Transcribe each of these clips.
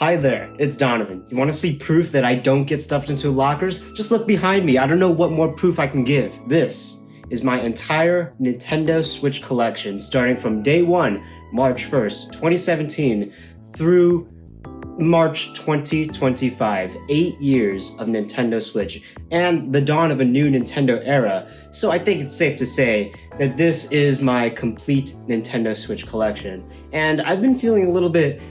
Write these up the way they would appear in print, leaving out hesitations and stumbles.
Hi there, it's Donovan. You want to see proof that I don't get stuffed into lockers? Just look behind me. I don't know what more proof I can give. This is my entire Nintendo Switch collection, starting from day one, March 1st, 2017, through March 2025. 8 years of Nintendo Switch and the dawn of a new Nintendo era. So I think it's safe to say that this is my complete Nintendo Switch collection. And I've been feeling a little bit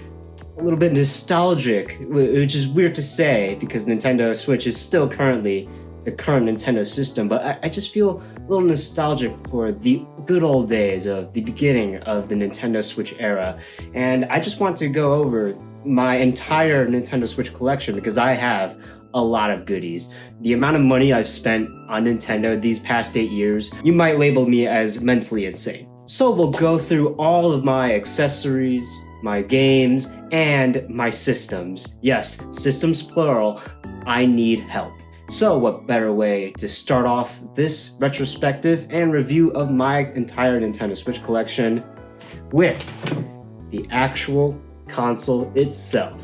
nostalgic, which is weird to say because Nintendo Switch is still currently the current Nintendo system, but I just feel a little nostalgic for the good old days of the beginning of the Nintendo Switch era. And I just want to go over my entire Nintendo Switch collection because I have a lot of goodies. The amount of money I've spent on Nintendo these past 8 years, you might label me as mentally insane. So we'll go through all of my accessories, my games, and my systems. Yes, systems plural. I need help. So what better way to start off this retrospective and review of my entire Nintendo Switch collection with the actual console itself.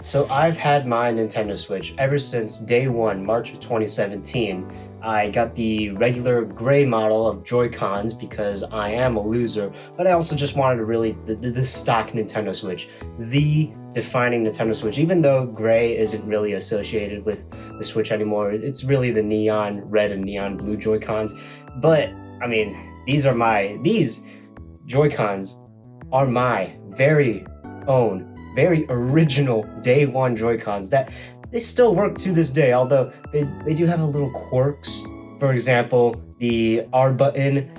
So I've had my Nintendo Switch ever since day one, March of 2017. I got the regular gray model of Joy-Cons because I am a loser, but I also just wanted the stock Nintendo Switch, the defining Nintendo Switch. Even though gray isn't really associated with the Switch anymore, it's really the neon red and neon blue Joy-Cons. But I mean, these Joy-Cons are my very own, very original day one Joy-Cons that they still work to this day, although they do have a little quirks. For example, the R button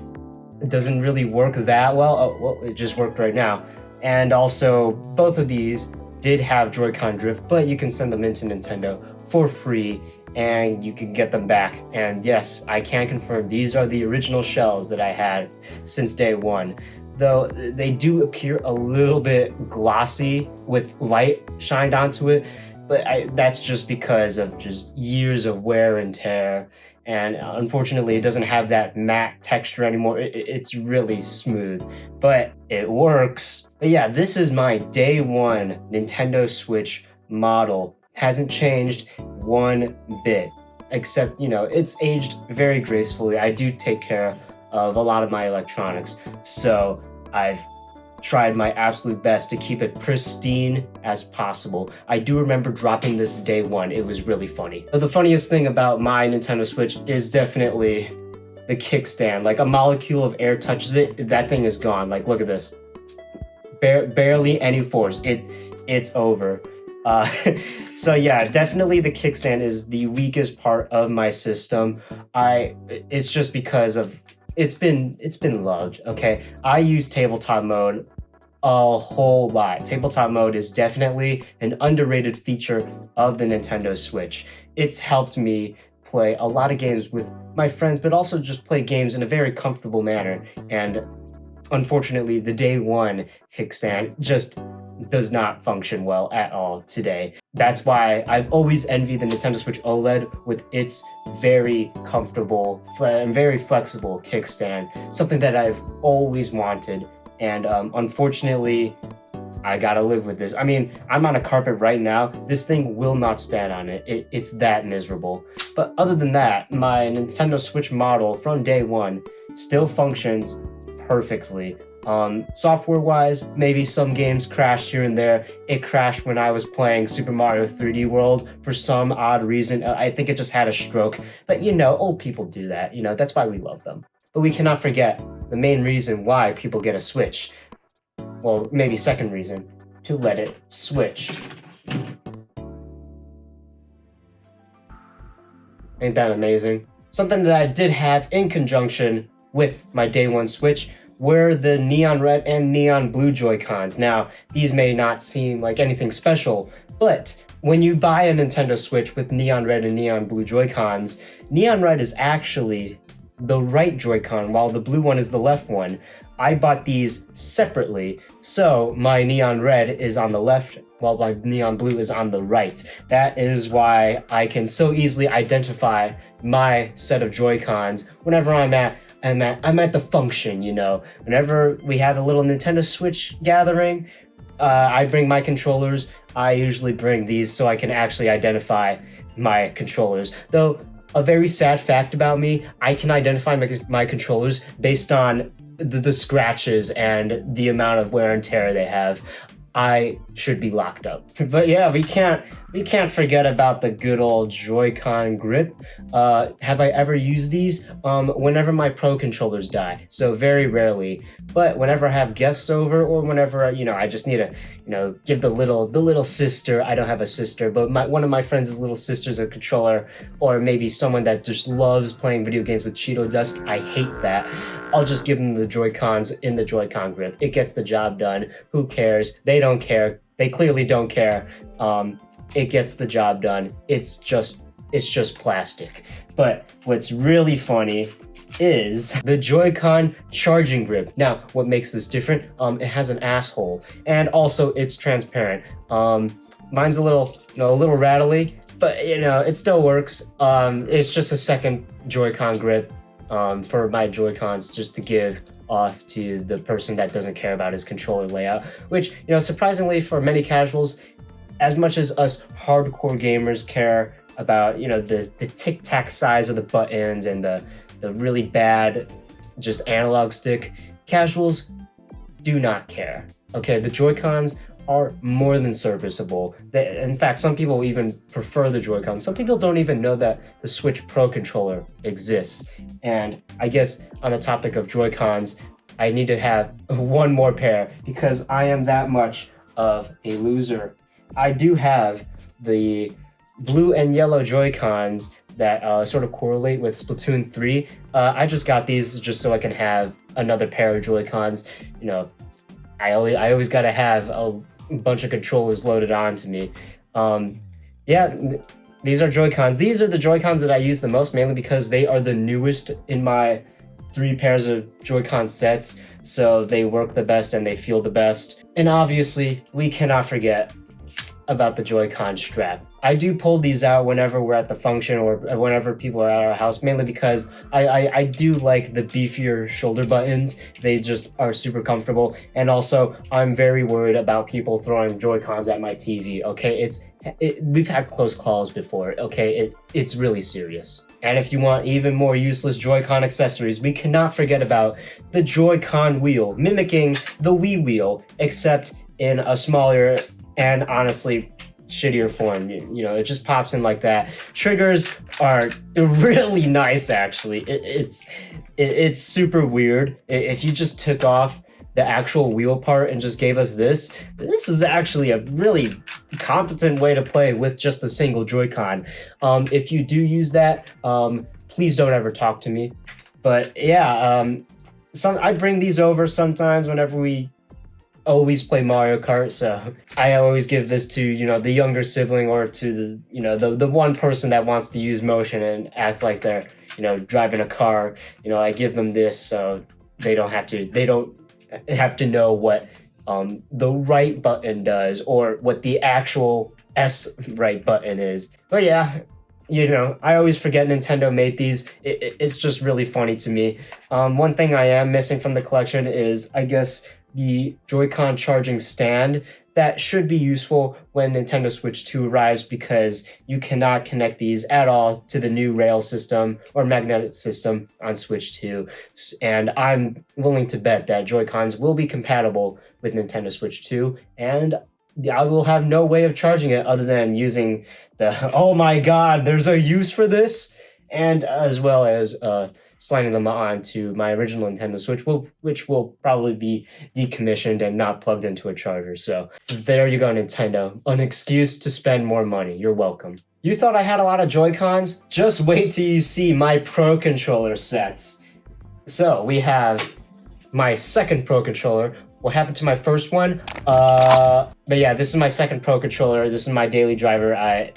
doesn't really work that well. Oh, well, it just worked right now. And also, both of these did have Joy-Con drift, but you can send them into Nintendo for free and you can get them back. And yes, I can confirm these are the original shells that I had since day one. Though they do appear a little bit glossy with light shined onto it, but that's just because of just years of wear and tear. And unfortunately, it doesn't have that matte texture anymore. It's really smooth, but it works. But yeah, this is my day one Nintendo Switch model. Hasn't changed one bit, except, it's aged very gracefully. I do take care of a lot of my electronics, so I've tried my absolute best to keep it pristine as possible. I do remember dropping this day one. It was really funny. But the funniest thing about my Nintendo Switch is definitely the kickstand. Like, a molecule of air touches it, that thing is gone. Like, look at this. Barely any force. It's over. So yeah, definitely the kickstand is the weakest part of my system. It's just because of it's been loved, okay? I use tabletop mode a whole lot. Tabletop mode is definitely an underrated feature of the Nintendo Switch. It's helped me play a lot of games with my friends, but also just play games in a very comfortable manner. And unfortunately, the day one kickstand just does not function well at all today. That's why I've always envied the Nintendo Switch OLED with its very comfortable and very flexible kickstand, something that I've always wanted. And unfortunately, I gotta live with this. I mean, I'm on a carpet right now. This thing will not stand on it. It's that miserable. But other than that, my Nintendo Switch model from day one still functions perfectly. Software-wise, maybe some games crashed here and there. It crashed when I was playing Super Mario 3D World for some odd reason. I think it just had a stroke. But old people do that. That's why we love them. But we cannot forget the main reason why people get a Switch. Well, maybe second reason, to let it switch. Ain't that amazing? Something that I did have in conjunction with my day one Switch were the neon red and neon blue Joy-Cons. Now, these may not seem like anything special, but when you buy a Nintendo Switch with neon red and neon blue Joy-Cons, neon red is actually the right Joy-Con, while the blue one is the left one. I bought these separately, so my neon red is on the left, while my neon blue is on the right. That is why I can so easily identify my set of Joy-Cons whenever I'm at the function, Whenever we have a little Nintendo Switch gathering, I bring my controllers. I usually bring these so I can actually identify my controllers. Though, a very sad fact about me, I can identify my controllers based on the scratches and the amount of wear and tear they have. I should be locked up. But yeah, we can't forget about the good old Joy-Con grip. Have I ever used these? Whenever my Pro controllers die, so very rarely. But whenever I have guests over, or whenever I just need to, give the little sister. I don't have a sister, but one of my friends' little sister's a controller, or maybe someone that just loves playing video games with Cheeto dust. I hate that. I'll just give them the Joy-Cons in the Joy-Con grip. It gets the job done. Who cares? They don't care. They clearly don't care. It gets the job done. It's just plastic. But what's really funny is the Joy-Con charging grip. Now, what makes this different? It has an asshole, and also it's transparent. Mine's a little rattly, but it still works. It's just a second Joy-Con grip for my Joy-Cons, just to give off to the person that doesn't care about his controller layout, which, surprisingly for many casuals, as much as us hardcore gamers care about, the tic-tac size of the buttons and the really bad just analog stick, casuals do not care. Okay, the Joy-Cons are more than serviceable. In fact, some people even prefer the Joy-Con. Some people don't even know that the Switch Pro controller exists. And I guess on the topic of Joy-Cons, I need to have one more pair because I am that much of a loser. I do have the blue and yellow Joy-Cons that sort of correlate with Splatoon 3. I just got these just so I can have another pair of Joy-Cons. I always gotta have a bunch of controllers loaded onto me. These are Joy-Cons. These are the Joy-Cons that I use the most, mainly because they are the newest in my 3 pairs of Joy-Con sets, so they work the best and they feel the best. And obviously, we cannot forget about the Joy-Con strap. I do pull these out whenever we're at the function or whenever people are at our house, mainly because I do like the beefier shoulder buttons. They just are super comfortable. And also, I'm very worried about people throwing Joy-Cons at my TV, okay? We've had close calls before, okay? It's really serious. And if you want even more useless Joy-Con accessories, we cannot forget about the Joy-Con wheel, mimicking the Wii wheel, except in a smaller and honestly shittier form. It just pops in like that. Triggers are really nice, actually. It's super weird. If you just took off the actual wheel part and just gave us this is actually a really competent way to play with just a single Joy-Con. If you do use that, please don't ever talk to me. But yeah, I bring these over sometimes whenever we always play Mario Kart, so I always give this to, the younger sibling or to the one person that wants to use motion and act like they're, driving a car. I give them this so they don't have to know what the right button does or what the actual S right button is. But yeah, I always forget Nintendo made these. It's just really funny to me. One thing I am missing from the collection is, I guess, the Joy-Con charging stand. That should be useful when Nintendo Switch 2 arrives, because you cannot connect these at all to the new rail system or magnetic system on Switch 2. And I'm willing to bet that Joy-Cons will be compatible with Nintendo Switch 2, and I will have no way of charging it other than using the, oh my god, there's a use for this, and as well as sliding them on to my original Nintendo Switch, which will probably be decommissioned and not plugged into a charger. So there you go, Nintendo. An excuse to spend more money. You're welcome. You thought I had a lot of Joy-Cons? Just wait till you see my Pro Controller sets. So we have my second Pro Controller. What happened to my first one? But yeah, this is my second Pro Controller. This is my daily driver.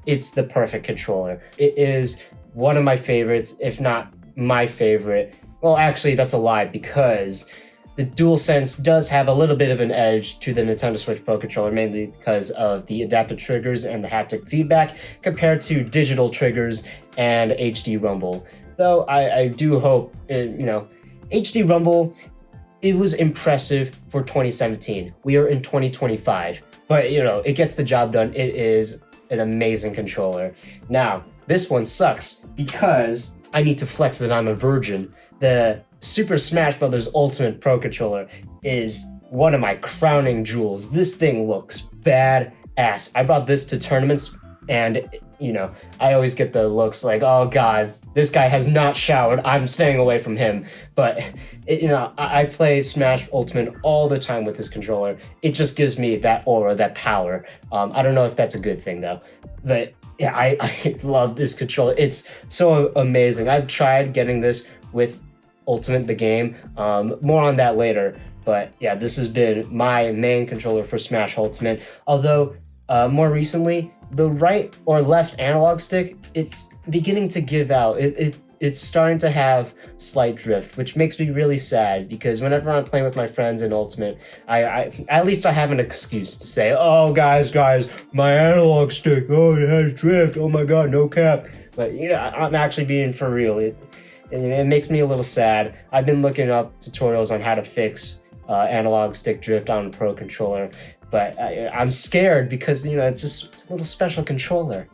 It's the perfect controller. It is one of my favorites, if not my favorite. Well, actually, that's a lie, because the DualSense does have a little bit of an edge to the Nintendo Switch Pro Controller, mainly because of the adaptive triggers and the haptic feedback compared to digital triggers and HD Rumble. Though I do hope, HD Rumble, it was impressive for 2017. We are in 2025, but it gets the job done. It is an amazing controller. Now, this one sucks because I need to flex that I'm a virgin. The Super Smash Bros. Ultimate Pro Controller is one of my crowning jewels. This thing looks badass. I brought this to tournaments, and I always get the looks like, oh god, this guy has not showered, I'm staying away from him. But I play Smash Ultimate all the time with this controller. It just gives me that aura, that power. I don't know if that's a good thing though, but yeah, I love this controller. It's so amazing. I've tried getting this with Ultimate, the game. More on that later. But yeah, this has been my main controller for Smash Ultimate. Although more recently, the right or left analog stick, it's beginning to give out. It's starting to have slight drift, which makes me really sad because whenever I'm playing with my friends in Ultimate, I at least I have an excuse to say, oh guys, my analog stick, oh it has drift, oh my god, no cap. But I'm actually being for real. It makes me a little sad. I've been looking up tutorials on how to fix analog stick drift on a Pro controller, but I'm scared because it's a little special controller,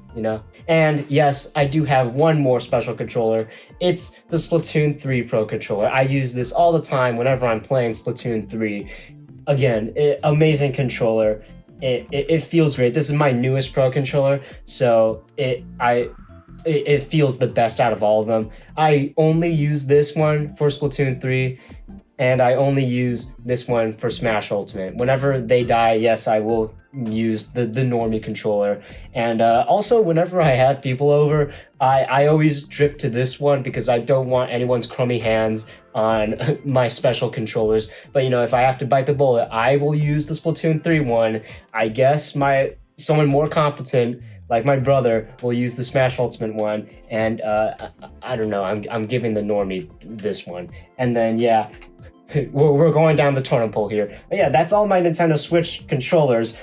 And yes, I do have one more special controller. It's the Splatoon 3 Pro controller. I use this all the time whenever I'm playing Splatoon 3. Again, amazing controller. It feels great. This is my newest Pro controller, so it feels the best out of all of them. I only use this one for Splatoon 3, and I only use this one for Smash Ultimate. Whenever they die, yes, I will use the normie controller. And also, whenever I have people over, I always drift to this one because I don't want anyone's crummy hands on my special controllers. But if I have to bite the bullet, I will use the Splatoon 3 one. I guess someone more competent, like my brother, will use the Smash Ultimate one, and I don't know, I'm giving the normie this one. And then, yeah, we're going down the totem pole here. But yeah, that's all my Nintendo Switch controllers.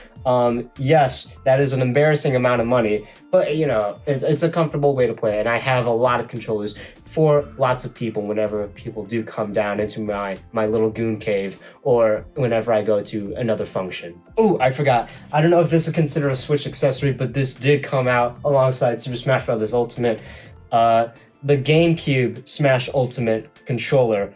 Yes, that is an embarrassing amount of money, but it's a comfortable way to play, and I have a lot of controllers for lots of people whenever people do come down into my little goon cave, or whenever I go to another function. Oh, I forgot. I don't know if this is considered a Switch accessory, but this did come out alongside Super Smash Bros. Ultimate. The GameCube Smash Ultimate controller.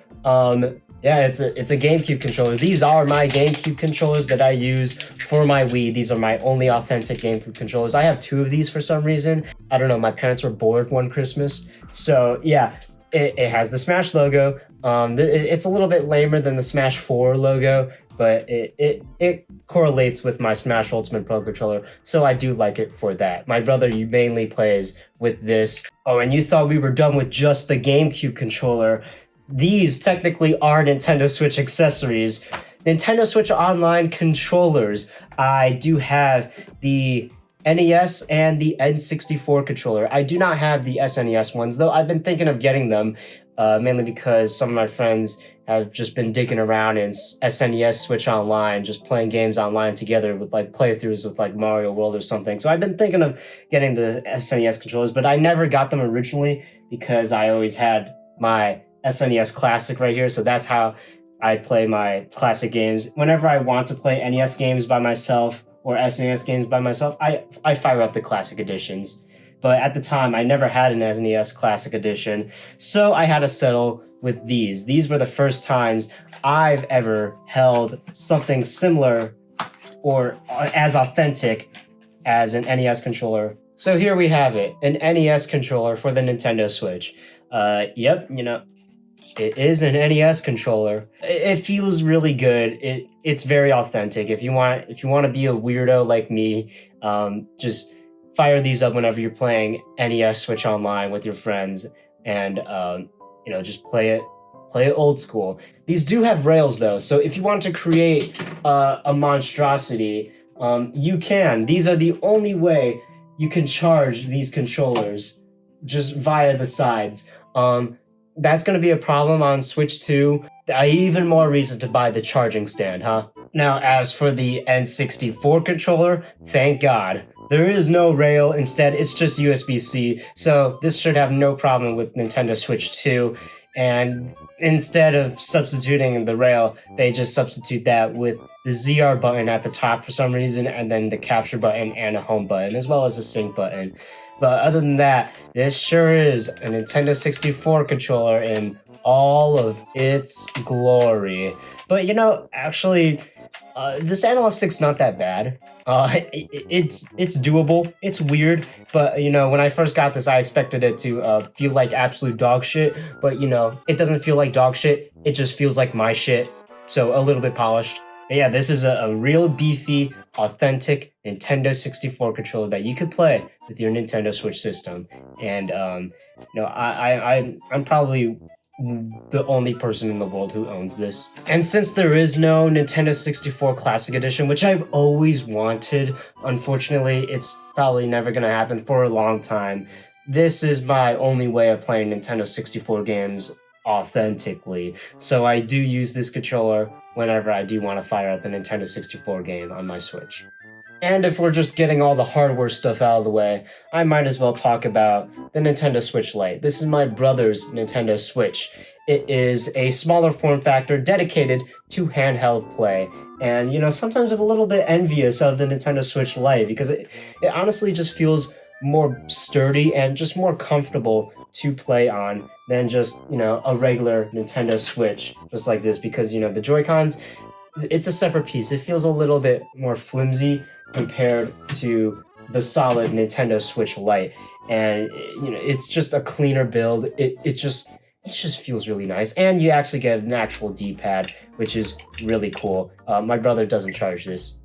Yeah, it's a GameCube controller. These are my GameCube controllers that I use for my Wii. These are my only authentic GameCube controllers. I have two of these for some reason. I don't know, my parents were bored one Christmas. So yeah, it has the Smash logo. It's a little bit lamer than the Smash 4 logo, but it correlates with my Smash Ultimate Pro controller, so I do like it for that. My brother mainly plays with this. Oh, and you thought we were done with just the GameCube controller. These technically are Nintendo Switch accessories. Nintendo Switch Online controllers. I do have the NES and the N64 controller. I do not have the SNES ones, though I've been thinking of getting them, mainly because some of my friends have just been digging around in SNES Switch Online, just playing games online together with playthroughs with Mario World or something. So I've been thinking of getting the SNES controllers, but I never got them originally because I always had my SNES Classic right here, so that's how I play my classic games. Whenever I want to play NES games by myself or SNES games by myself, I fire up the Classic Editions. But at the time, I never had an SNES Classic Edition, so I had to settle with these. These were the first times I've ever held something similar or as authentic as an NES controller. So here we have it, an NES controller for the Nintendo Switch. Yep, it is an NES controller. It feels really good. It's very authentic. If you want to be a weirdo like me, just fire these up whenever you're playing NES Switch Online with your friends, and just play it old school. These do have rails though, so if you want to create a monstrosity, you can. These are the only way you can charge these controllers, just via the sides. That's going to be a problem on Switch 2. Even more reason to buy the charging stand, huh? Now, as for the N64 controller, thank God. There is no rail, instead it's just USB-C, so this should have no problem with Nintendo Switch 2. And instead of substituting the rail, they just substitute that with the ZR button at the top for some reason, and then the capture button and a home button, as well as a sync button. But other than that, this sure is a Nintendo 64 controller in all of its glory. But actually, this Analog Stick's not that bad. It's doable. It's weird, but when I first got this, I expected it to feel like absolute dog shit. But it doesn't feel like dog shit. It just feels like my shit. So a little bit polished. But yeah, this is a real beefy, authentic Nintendo 64 controller that you could play with your Nintendo Switch system. And I'm probably the only person in the world who owns this. And since there is no Nintendo 64 Classic Edition, which I've always wanted, unfortunately, it's probably never gonna happen for a long time. This is my only way of playing Nintendo 64 games authentically. So I do use this controller whenever I do want to fire up a Nintendo 64 game on my Switch. And if we're just getting all the hardware stuff out of the way, I might as well talk about the Nintendo Switch Lite. This is my brother's Nintendo Switch. It is a smaller form factor dedicated to handheld play. And, sometimes I'm a little bit envious of the Nintendo Switch Lite because it honestly just feels more sturdy and just more comfortable to play on than just, a regular Nintendo Switch, just like this, because, the Joy-Cons, it's a separate piece. It feels a little bit more flimsy compared to the solid Nintendo Switch Lite, and it's just a cleaner build. It just feels really nice, and you actually get an actual D-pad, which is really cool. My brother doesn't charge this.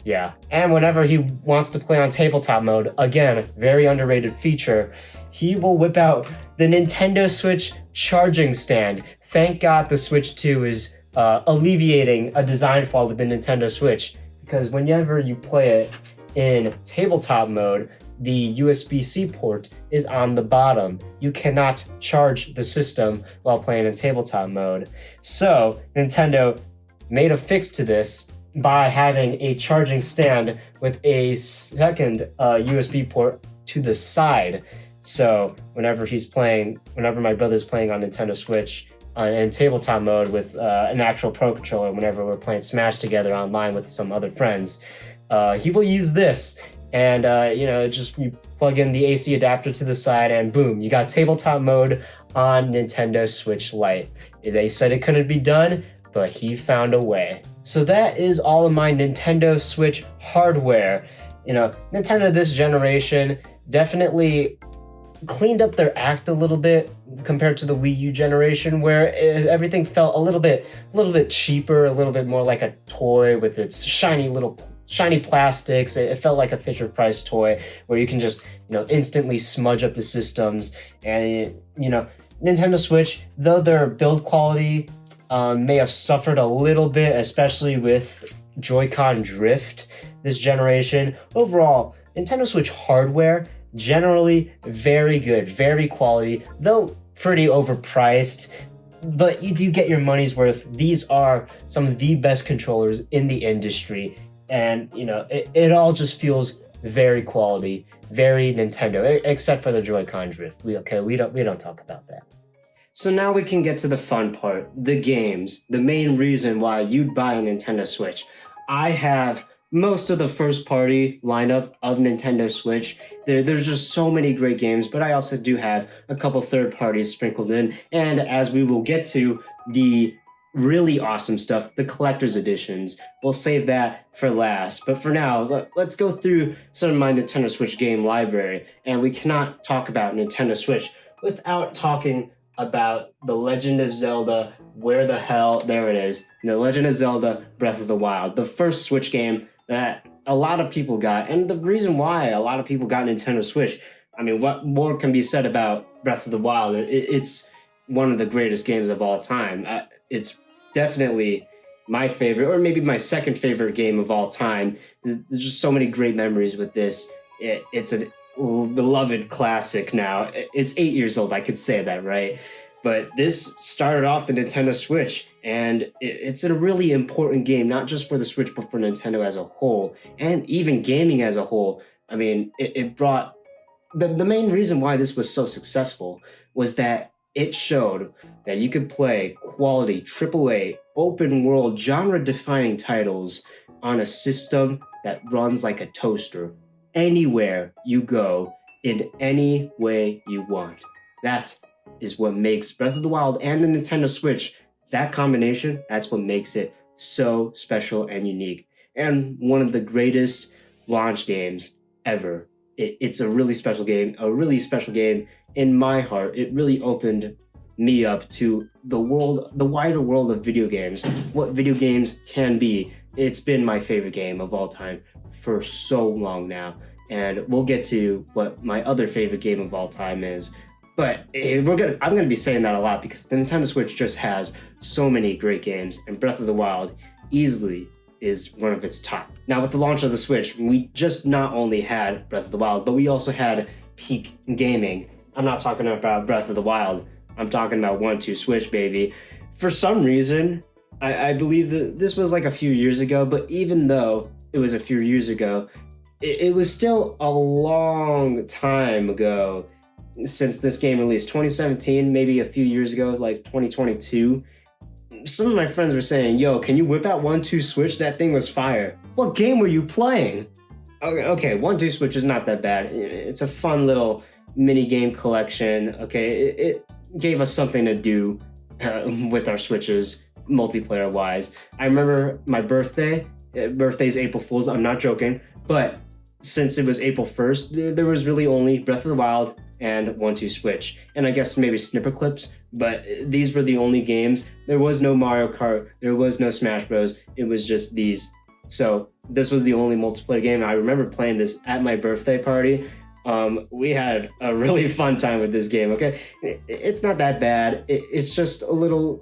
Yeah, and whenever he wants to play on tabletop mode, again, very underrated feature, he will whip out the Nintendo Switch charging stand. Thank God the Switch 2 is alleviating a design flaw with the Nintendo Switch, because whenever you play it in tabletop mode, the USB-C port is on the bottom. You cannot charge the system while playing in tabletop mode. So Nintendo made a fix to this by having a charging stand with a second USB port to the side. So whenever my brother's playing on Nintendo Switch, in tabletop mode with an actual Pro Controller, whenever we're playing Smash together online with some other friends, he will use this, and just you plug in the AC adapter to the side, and boom, you got tabletop mode on Nintendo Switch Lite. They said it couldn't be done, but he found a way. So that is all of my Nintendo Switch hardware. Nintendo this generation definitely cleaned up their act a little bit compared to the Wii U generation, where everything felt a little bit cheaper, a little bit more like a toy with its shiny plastics. It felt like a Fisher Price toy where you can just instantly smudge up the systems. And Nintendo Switch, though their build quality may have suffered a little bit, especially with Joy-Con drift this generation, overall Nintendo Switch hardware generally very good, very quality, though pretty overpriced, but you do get your money's worth. These are some of the best controllers in the industry, and it all just feels very quality, very Nintendo, except for the Joy-Con drift. We don't talk about that. So now we can get to the fun part, the games, the main reason why you'd buy a Nintendo Switch. I have most of the first-party lineup of Nintendo Switch. There's just so many great games, but I also do have a couple third parties sprinkled in, and as we will get to, the really awesome stuff, the collector's editions. We'll save that for last, but for now, let's go through some of my Nintendo Switch game library, and we cannot talk about Nintendo Switch without talking about The Legend of Zelda, there it is, The Legend of Zelda Breath of the Wild, the first Switch game that a lot of people got, and the reason why a lot of people got Nintendo Switch. I mean, what more can be said about Breath of the Wild? It's one of the greatest games of all time. It's definitely my favorite, or maybe my second favorite game of all time. There's just so many great memories with this. It's a beloved classic now. It's 8 years old, I could say that, right? But this started off the Nintendo Switch, and it's a really important game, not just for the Switch, but for Nintendo as a whole, and even gaming as a whole. I mean, it brought... The main reason why this was so successful was that It showed that you could play quality AAA open world genre defining titles on a system that runs like a toaster anywhere you go in any way you want. That is what makes Breath of the Wild and the Nintendo Switch, that combination, that's what makes it so special and unique. And one of the greatest launch games ever. It's a really special game in my heart. It really opened me up to the wider world of video games, what video games can be. It's been my favorite game of all time for so long now. And we'll get to what my other favorite game of all time is. But I'm going to be saying that a lot because the Nintendo Switch just has so many great games, and Breath of the Wild easily is one of its top. Now, with the launch of the Switch, we just not only had Breath of the Wild, but we also had peak gaming. I'm not talking about Breath of the Wild. I'm talking about 1-2 Switch, baby. For some reason, I believe that this was like a few years ago, but even though it was a few years ago, it was still a long time ago since this game released. 2017, maybe a few years ago, like 2022. Some of my friends were saying, yo, can you whip out 1-2 Switch? That thing was fire. What game were you playing? Okay, 1-2 Switch is not that bad. It's a fun little mini game collection. Okay, it gave us something to do with our Switches, multiplayer wise. I remember my birthday's April Fool's, I'm not joking, but since it was April 1st, there was really only Breath of the Wild and 1-2 Switch, and I guess maybe snipper clips, but these were the only games. There was no Mario Kart, there was no Smash Bros, it was just these. So this was the only multiplayer game. I remember playing this at my birthday party. We had a really fun time with this game, okay? It's not that bad. It's just a little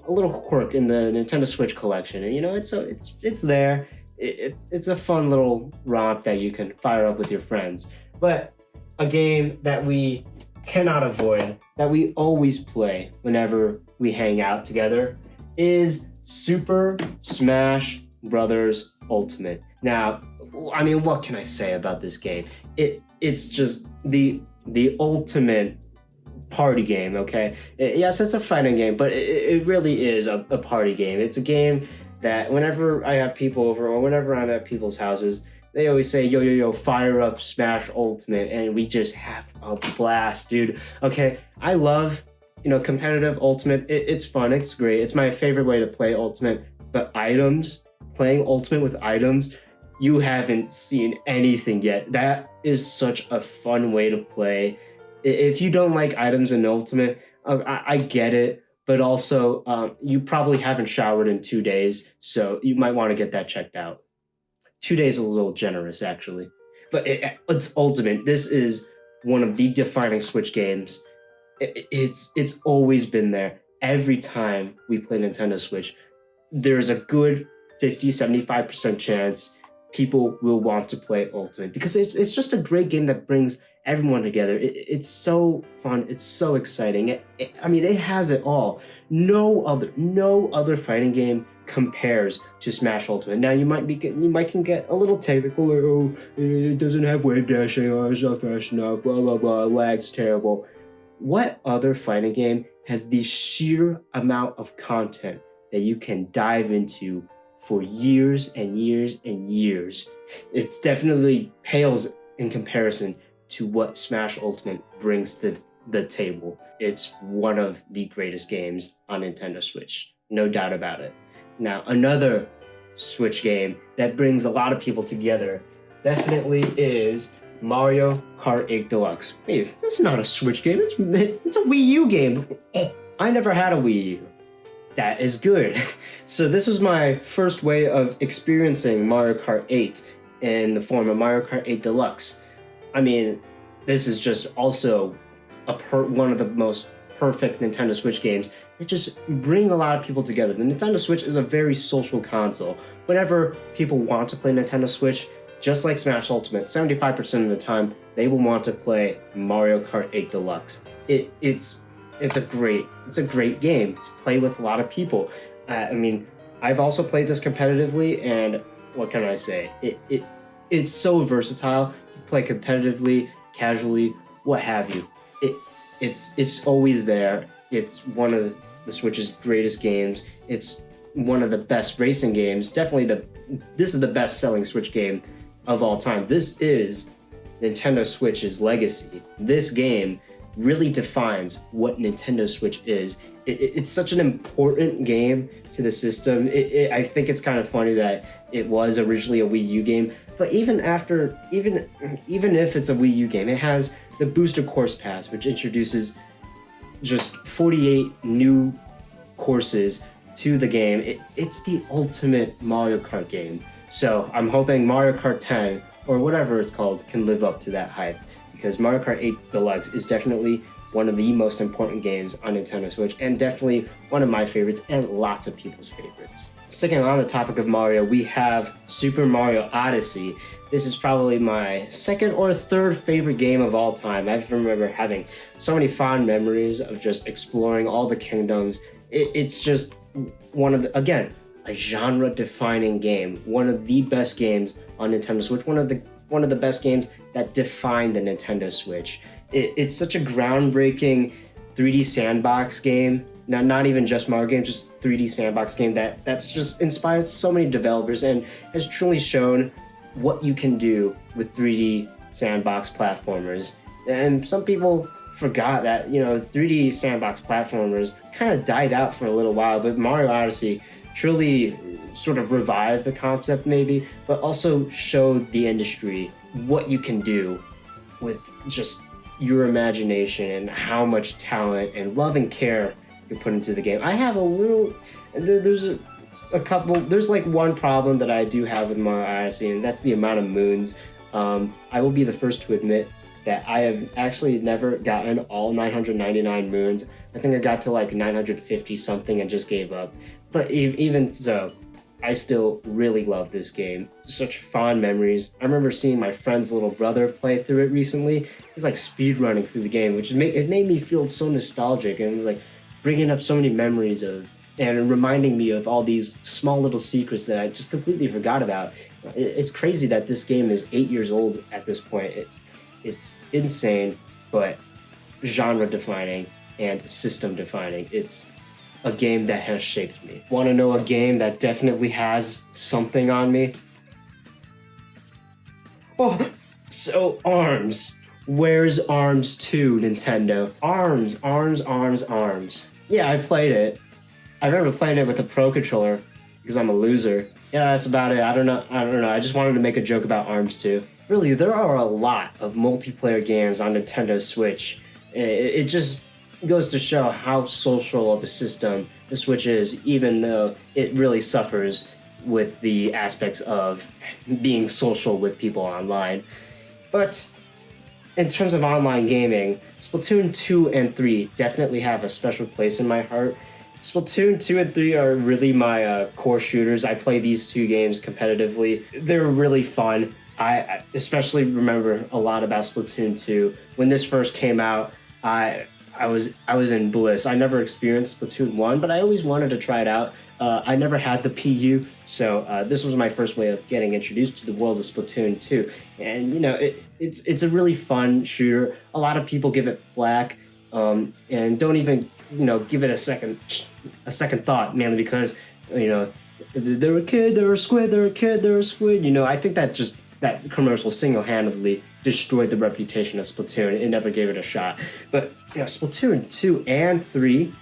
quirk in the Nintendo Switch collection, and you know, it's there. It's a fun little romp that you can fire up with your friends. But a game that we cannot avoid, that we always play whenever we hang out together, is Super Smash Brothers Ultimate. Now, I mean, what can I say about this game? It's just the ultimate party game, okay? Yes, it's a fighting game, but it really is a party game. It's a game that whenever I have people over or whenever I'm at people's houses, they always say, yo, fire up Smash Ultimate, and we just have a blast, dude. Okay, I love, competitive Ultimate. It's fun, it's great. It's my favorite way to play Ultimate, but playing Ultimate with items, you haven't seen anything yet. That is such a fun way to play. If you don't like items in Ultimate, I get it, but also you probably haven't showered in 2 days, so you might want to get that checked out. 2 days is a little generous, actually. But it's Ultimate. This is one of the defining Switch games. It's always been there. Every time we play Nintendo Switch, there's a good 50-75% chance people will want to play Ultimate because it's just a great game that brings everyone together. It's so fun. It's so exciting. It has it all. No other fighting game compares to Smash Ultimate. Now you might can get a little technical, like, oh, it doesn't have wave dashing, oh, it's not fast enough, blah blah blah, lag's terrible. What other fighting game has the sheer amount of content that you can dive into for years and years and years? It's definitely pales in comparison to what Smash Ultimate brings to the table. It's one of the greatest games on Nintendo Switch, no doubt about it. Now, another Switch game that brings a lot of people together definitely is Mario Kart 8 Deluxe. Hey, that's not a Switch game, it's a Wii U game. I never had a Wii U. That is good. So this is my first way of experiencing Mario Kart 8 in the form of Mario Kart 8 Deluxe. I mean, this is just also one of the most perfect Nintendo Switch games that just bring a lot of people together. The Nintendo Switch is a very social console. Whenever people want to play Nintendo Switch, just like Smash Ultimate, 75% of the time, they will want to play Mario Kart 8 Deluxe. It's a great game to play with a lot of people. I've also played this competitively, and what can I say? It's so versatile. You play competitively, casually, what have you. It's always there. It's one of the Switch's greatest games. It's one of the best racing games. Definitely this is the best-selling Switch game of all time. This is Nintendo Switch's legacy. This game really defines what Nintendo Switch is. It's such an important game to the system. I think it's kind of funny that it was originally a Wii U game, but even if it's a Wii U game, it has the Booster Course Pass, which introduces just 48 new courses to the game. It's the ultimate Mario Kart game. So I'm hoping Mario Kart 10, or whatever it's called, can live up to that hype, because Mario Kart 8 Deluxe is definitely one of the most important games on Nintendo Switch, and definitely one of my favorites and lots of people's favorites. Sticking on the topic of Mario, we have Super Mario Odyssey. This is probably my second or third favorite game of all time. I remember having so many fond memories of just exploring all the kingdoms. It's just one of the, again, a genre-defining game, one of the best games on Nintendo Switch, one of the best games that defined the Nintendo Switch. It's such a groundbreaking 3D sandbox game. Now, not even just Mario games, just 3D sandbox game that's just inspired so many developers and has truly shown what you can do with 3D sandbox platformers. And some people forgot that, 3D sandbox platformers kind of died out for a little while, but Mario Odyssey truly sort of revived the concept maybe, but also showed the industry what you can do with just your imagination and how much talent and love and care you put into the game. I have there's like one problem that I do have with Mario Odyssey, and that's the amount of moons. I will be the first to admit that I have actually never gotten all 999 moons. I think I got to like 950 something and just gave up. But even so, I still really love this game. Such fond memories. I remember seeing my friend's little brother play through it recently. He's like speed running through the game, which it made me feel so nostalgic, and it was like bringing up so many memories and reminding me of all these small little secrets that I just completely forgot about. It's crazy that this game is 8 years old at this point. It's insane, but genre defining and system defining. It's a game that has shaped me. Want to know a game that definitely has something on me? Oh, so ARMS. Where's ARMS 2, Nintendo? ARMS. Yeah, I played it. I remember playing it with a Pro Controller because I'm a loser. Yeah, that's about it. I don't know. I just wanted to make a joke about ARMS 2. Really, there are a lot of multiplayer games on Nintendo Switch. It just goes to show how social of a system the Switch is, even though it really suffers with the aspects of being social with people online. But in terms of online gaming, Splatoon 2 and 3 definitely have a special place in my heart. Splatoon 2 and 3 are really my core shooters. I play these two games competitively. They're really fun. I especially remember a lot about Splatoon 2. When this first came out, I was in bliss. I never experienced Splatoon 1, but I always wanted to try it out. I never had the PU, so this was my first way of getting introduced to the world of Splatoon 2. And it's a really fun shooter. A lot of people give it flack, and don't even give it a second thought, mainly because they're a kid, they're a squid, they're a kid, they're a squid. I think that commercial single-handedly destroyed the reputation of Splatoon. It never gave it a shot. But Splatoon 2 and 3,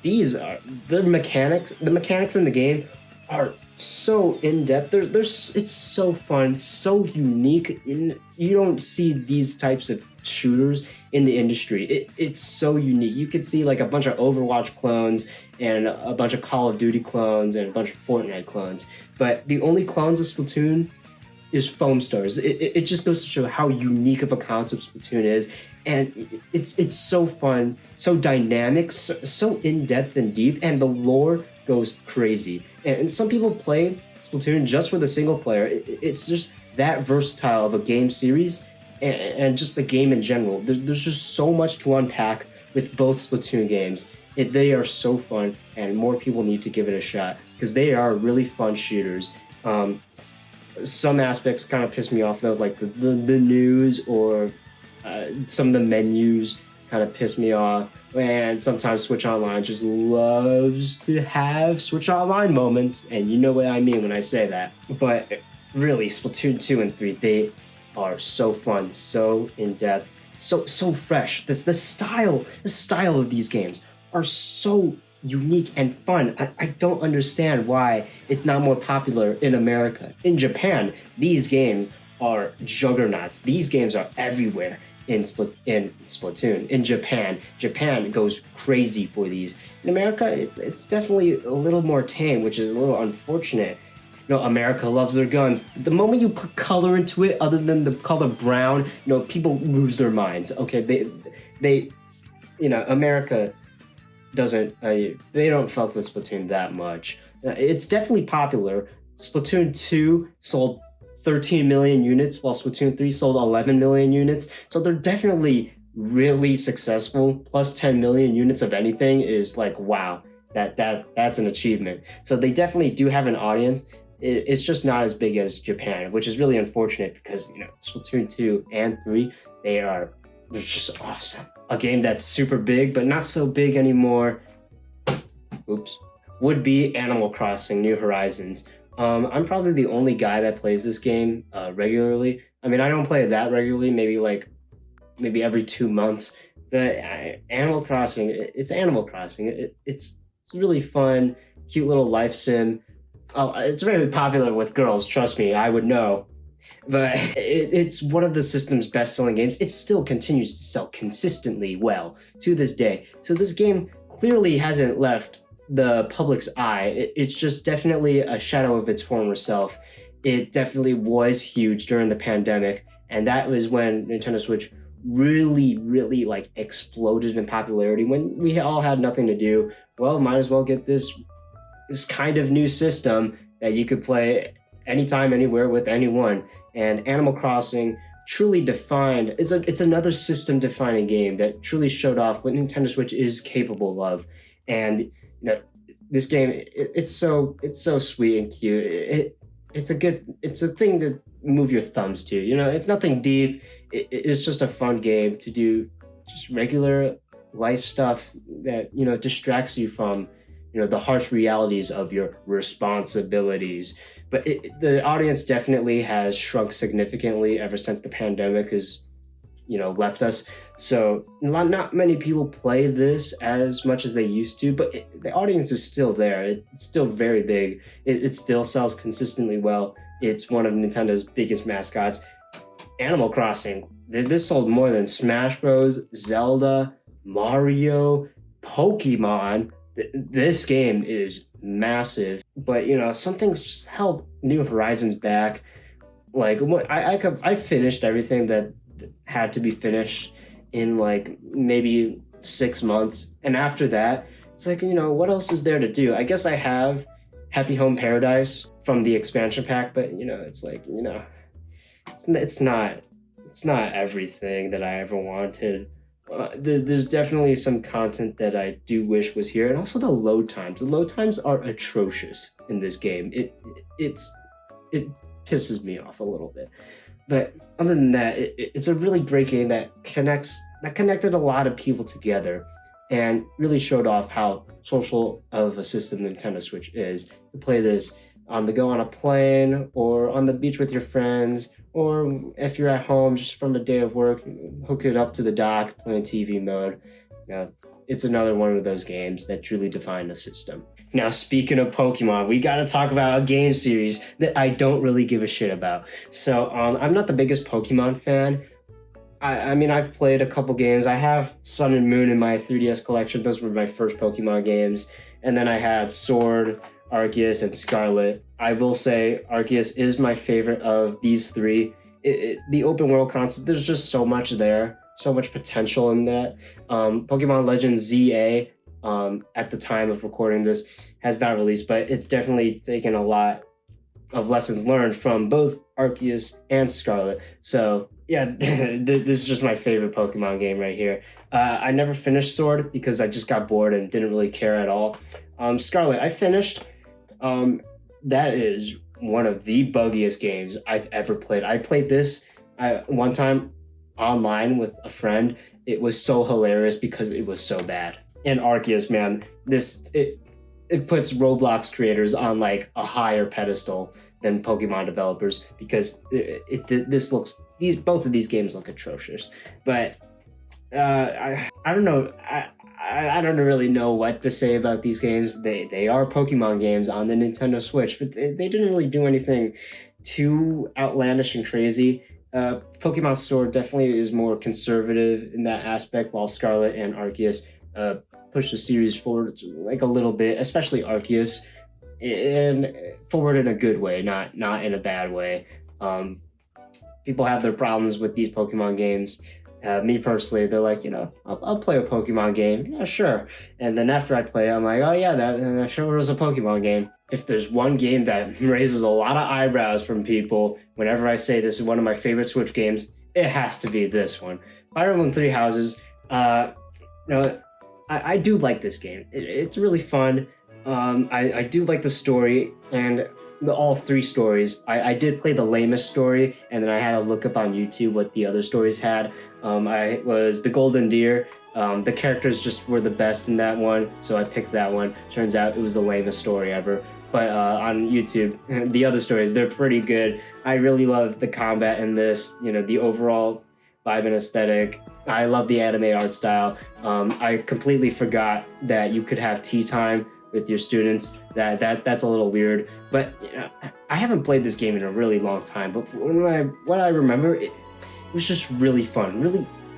the mechanics in the game are so in-depth. It's so fun, so unique. You don't see these types of shooters in the industry. It's so unique. You could see like a bunch of Overwatch clones and a bunch of Call of Duty clones and a bunch of Fortnite clones. But the only clones of Splatoon is foam stars. It just goes to show how unique of a concept Splatoon is, and it's so fun, so dynamic, so in-depth and deep, and the lore goes crazy. And some people play Splatoon just for the single player. It's just that versatile of a game series, and just the game in general. There's just so much to unpack with both Splatoon games. They are so fun, and more people need to give it a shot because they are really fun shooters. Some aspects kind of piss me off though, like the news or some of the menus kind of piss me off. And sometimes Switch Online just loves to have Switch Online moments, and you know what I mean when I say that. But really, Splatoon 2 and 3, they are so fun, so in-depth, so fresh. The style of these games are so unique and fun. I don't understand why it's not more popular in America. In Japan, these games are juggernauts. These games are everywhere in Splatoon. In Japan goes crazy for these. In America, it's definitely a little more tame, which is a little unfortunate. You know, America loves their guns. The moment you put color into it, other than the color brown, you know, people lose their minds. Okay, they you know, America doesn't, they don't fuck with Splatoon that much. It's definitely popular. Splatoon 2 sold 13 million units, while Splatoon 3 sold 11 million units. So they're definitely really successful. Plus 10 million units of anything is like, wow, that's an achievement. So they definitely do have an audience. It's just not as big as Japan, which is really unfortunate because, you know, Splatoon 2 and 3, they're just awesome. A game that's super big, but not so big anymore, would be Animal Crossing New Horizons. I'm probably the only guy that plays this game regularly. I mean, I don't play it that regularly, maybe every 2 months. But Animal Crossing, it's Animal Crossing. It's really fun, cute little life sim. Oh, it's very popular with girls, trust me, I would know. But it's one of the system's best-selling games. It still continues to sell consistently well to this day. So this game clearly hasn't left the public's eye. It's just definitely a shadow of its former self. It definitely was huge during the pandemic, and that was when Nintendo Switch really like exploded in popularity. When we all had nothing to do, well, might as well get this kind of new system that you could play anytime, anywhere with anyone. And Animal Crossing truly defined, it's another system defining game that truly showed off what Nintendo Switch is capable of. And you know, this game, it's so sweet and cute. It's a thing to move your thumbs to. You know, it's nothing deep. It's just a fun game to do, just regular life stuff that, you know, distracts you from, you know, the harsh realities of your responsibilities. But the audience definitely has shrunk significantly ever since the pandemic has, you know, left us. So not many people play this as much as they used to, but the audience is still there. It's still very big. It still sells consistently well. It's one of Nintendo's biggest mascots. Animal Crossing, this sold more than Smash Bros, Zelda, Mario, Pokemon. This game is massive, but you know, some things just held New Horizons back. Like I finished everything that had to be finished in like maybe 6 months, and after that, it's like, you know, what else is there to do? I guess I have Happy Home Paradise from the expansion pack, but you know, it's like, you know, it's not everything that I ever wanted. There's definitely some content that I do wish was here, and also the load times. The load times are atrocious in this game. It pisses me off a little bit. But other than that, it's a really great game that connected a lot of people together, and really showed off how social of a system the Nintendo Switch is. You play this on the go on a plane, or on the beach with your friends, or if you're at home just from a day of work, hook it up to the dock, play in TV mode. You know, it's another one of those games that truly define a system. Now, speaking of Pokemon, we got to talk about a game series that I don't really give a shit about. So I'm not the biggest Pokemon fan. I mean, I've played a couple games. I have Sun and Moon in my 3DS collection. Those were my first Pokemon games. And then I had Sword, Arceus, and Scarlet. I will say Arceus is my favorite of these three. The open world concept, there's just so much there, so much potential in that. Pokemon Legends ZA, at the time of recording this, has not released, but it's definitely taken a lot of lessons learned from both Arceus and Scarlet. So yeah, this is just my favorite Pokemon game right here. I never finished Sword because I just got bored and didn't really care at all. Scarlet, I finished. That is one of the buggiest games I've ever played. I played this one time online with a friend, it was so hilarious because it was so bad. And Arceus, man, it puts Roblox creators on like a higher pedestal than Pokemon developers because both of these games look atrocious. But I don't know. I don't really know what to say about these games. They are Pokemon games on the Nintendo Switch, but they didn't really do anything too outlandish and crazy. Pokemon Sword definitely is more conservative in that aspect, while Scarlet and Arceus push the series forward like a little bit, especially Arceus, and forward in a good way, not in a bad way. People have their problems with these Pokemon games. Me personally, they're like, I'll play a Pokemon game. Yeah, sure. And then after I play it, I'm like, oh yeah, that sure was a Pokemon game. If there's one game that raises a lot of eyebrows from people whenever I say this is one of my favorite Switch games, it has to be this one. Fire Emblem Three Houses. I do like this game. It's really fun. I do like the story and all three stories. I did play the lamest story, and then I had to look up on YouTube what the other stories had. I was the Golden Deer. The characters just were the best in that one, so I picked that one. Turns out it was the lamest story ever. But on YouTube, the other stories, they're pretty good. I really love the combat in this, the overall vibe and aesthetic. I love the anime art style. I completely forgot that you could have tea time with your students. That's a little weird. But I haven't played this game in a really long time. But what I remember, it was just really fun.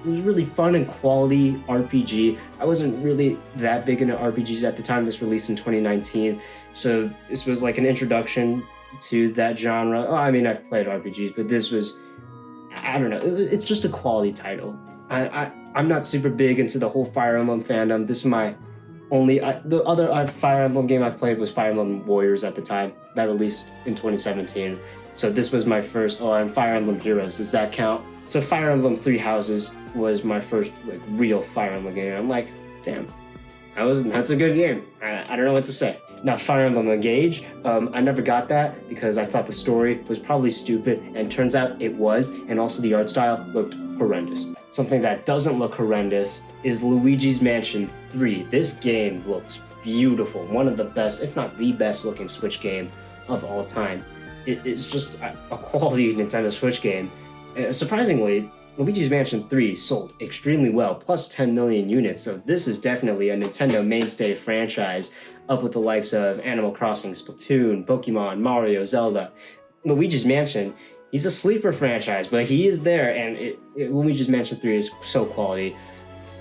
It was really fun and quality RPG. I wasn't really that big into RPGs at the time. This released in 2019, so this was like an introduction to that genre. Oh, I mean, I've played RPGs, but this was, I don't know, it's just a quality title. I'm not super big into the whole Fire Emblem fandom. This is my only, the other Fire Emblem game I've played was Fire Emblem Warriors at the time. That released in 2017. So this was my first, and Fire Emblem Heroes, does that count? So Fire Emblem Three Houses was my first real Fire Emblem game. I'm like, damn, that's a good game. I don't know what to say. Now, Fire Emblem Engage, I never got that because I thought the story was probably stupid, and turns out it was, and also the art style looked horrendous. Something that doesn't look horrendous is Luigi's Mansion 3. This game looks beautiful. One of the best, if not the best looking Switch game of all time. It's just a quality Nintendo Switch game. Surprisingly, Luigi's Mansion 3 sold extremely well, plus 10 million units, so this is definitely a Nintendo mainstay franchise, up with the likes of Animal Crossing, Splatoon, Pokemon, Mario, Zelda. Luigi's Mansion, he's a sleeper franchise, but he is there, and Luigi's Mansion 3 is so quality.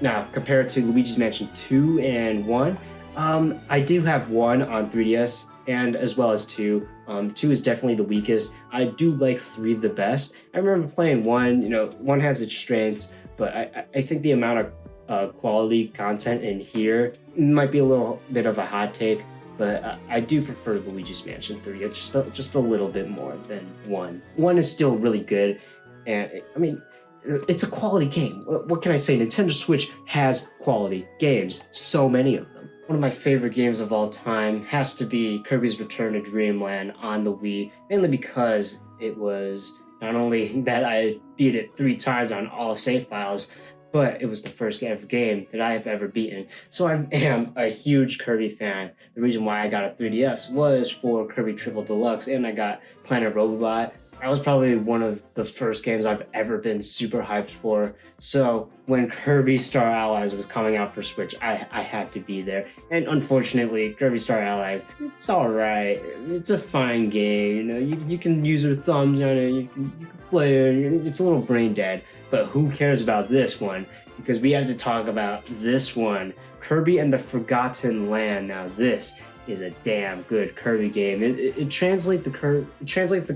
Now, compared to Luigi's Mansion 2 and 1, I do have 1 on 3DS, and as well as 2. 2 is definitely the weakest. I do like 3 the best. I remember playing 1, 1 has its strengths, but I think the amount of quality content in here might be a little bit of a hot take, but I do prefer Luigi's Mansion 3 just a little bit more than 1. 1 is still really good, and I mean, it's a quality game. What can I say? Nintendo Switch has quality games, so many of them. One of my favorite games of all time has to be Kirby's Return to Dreamland on the Wii, mainly because it was not only that I beat it 3 times on all save files, but it was the first ever game that I have ever beaten. So I am a huge Kirby fan. The reason why I got a 3DS was for Kirby Triple Deluxe, and I got Planet Robobot. That was probably one of the first games I've ever been super hyped for. So when Kirby Star Allies was coming out for Switch, I had to be there. And unfortunately, Kirby Star Allies, it's all right. It's a fine game. You can use your thumbs on it. You can play it. It's a little brain dead. But who cares about this one? Because we have to talk about this one, Kirby and the Forgotten Land. Now this is a damn good Kirby game. It translates the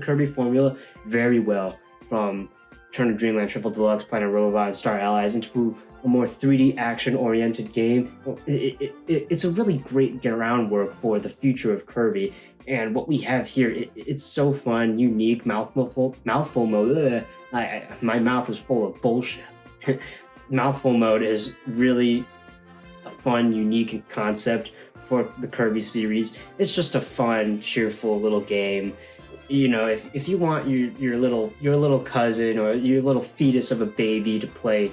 Kirby formula very well from Return to Dreamland, Triple Deluxe, Planet Robobot, and Star Allies into a more 3D action-oriented game. It's a really great groundwork for the future of Kirby. And what we have here, it's so fun, unique, mouthful mode. My mouth is full of bullshit. Mouthful mode is really a fun, unique concept for the Kirby series. It's just a fun, cheerful little game. You know, if you want your little cousin or your little fetus of a baby to play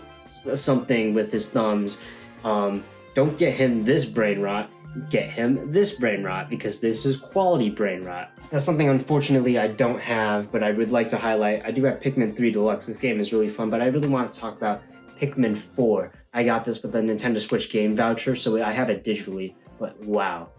something with his thumbs, don't get him this brain rot. Get him this brain rot, because this is quality brain rot. That's something unfortunately I don't have, but I would like to highlight. I do have Pikmin 3 Deluxe. This game is really fun, but I really want to talk about Pikmin 4. I got this with the Nintendo Switch game voucher, so I have it digitally, but wow.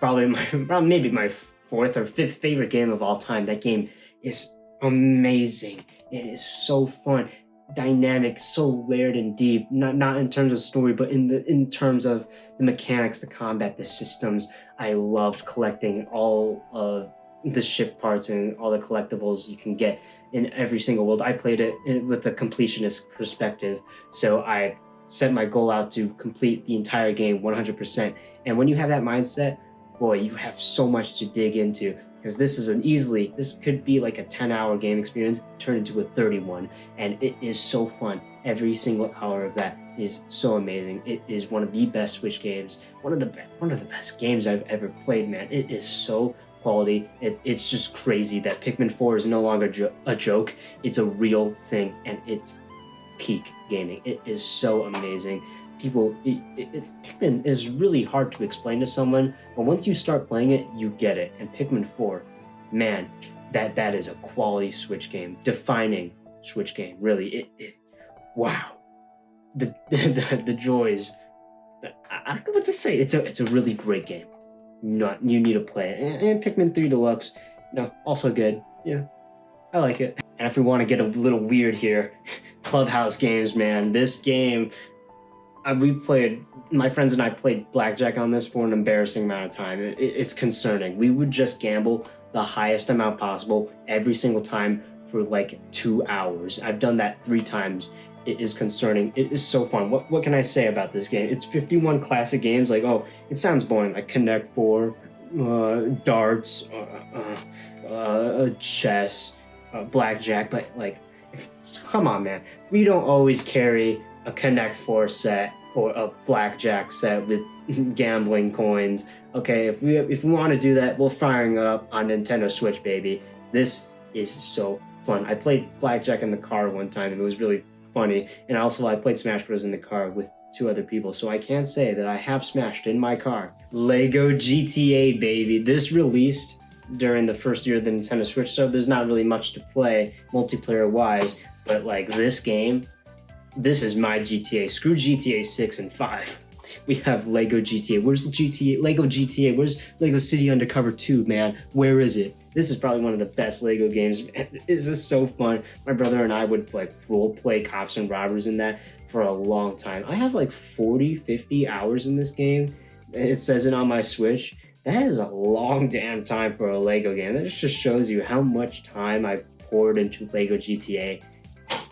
Maybe my fourth or fifth favorite game of all time. That game is amazing. It is so fun, dynamic, so layered and deep. Not in terms of story, but in terms of the mechanics, the combat, the systems. I loved collecting all of the ship parts and all the collectibles you can get in every single world. I played it with a completionist perspective, so I set my goal out to complete the entire game 100%. And when you have that mindset, boy, you have so much to dig into, because this could be like a 10-hour game experience turned into a 31, and it is so fun. Every single hour of that is so amazing. It is one of the best Switch games, one of the best games I've ever played, man. It is so quality. It's just crazy that Pikmin 4 is no longer a joke. It's a real thing, and it's peak gaming. It is so amazing. Pikmin is really hard to explain to someone, but once you start playing it, you get it. And Pikmin 4, man, that is a quality Switch game, defining Switch game. Really, wow, the joys. I don't know what to say. It's a really great game. You need to play it. And Pikmin 3 Deluxe, also good. Yeah, I like it. And if we want to get a little weird here, Clubhouse games, man. This game. My friends and I played blackjack on this for an embarrassing amount of time. It's concerning. We would just gamble the highest amount possible every single time for like 2 hours. I've done that 3 times. It is concerning. It is so fun. What can I say about this game? It's 51 classic games. Like, oh, it sounds boring. Like Connect 4, darts, chess, blackjack. But like, come on, man. We don't always carry a Connect 4 set or a blackjack set with gambling coins. Okay, if we want to do that, we'll firing it up on Nintendo Switch, baby. This is so fun. I played blackjack in the car one time, and it was really funny. And also, I played Smash Bros. In the car with 2 other people, so I can say that I have smashed in my car. Lego GTA, baby. This released during the first year of the Nintendo Switch, so there's not really much to play multiplayer-wise, but like this game, this is my GTA. Screw GTA 6 and 5. We have Lego GTA. Where's the GTA? Lego GTA. Where's Lego City Undercover 2, man? Where is it? This is probably one of the best Lego games. This is so fun. My brother and I would like role play cops and robbers in that for a long time. I have like 40, 50 hours in this game. It says it on my Switch. That is a long damn time for a Lego game. That just shows you how much time I poured into Lego GTA.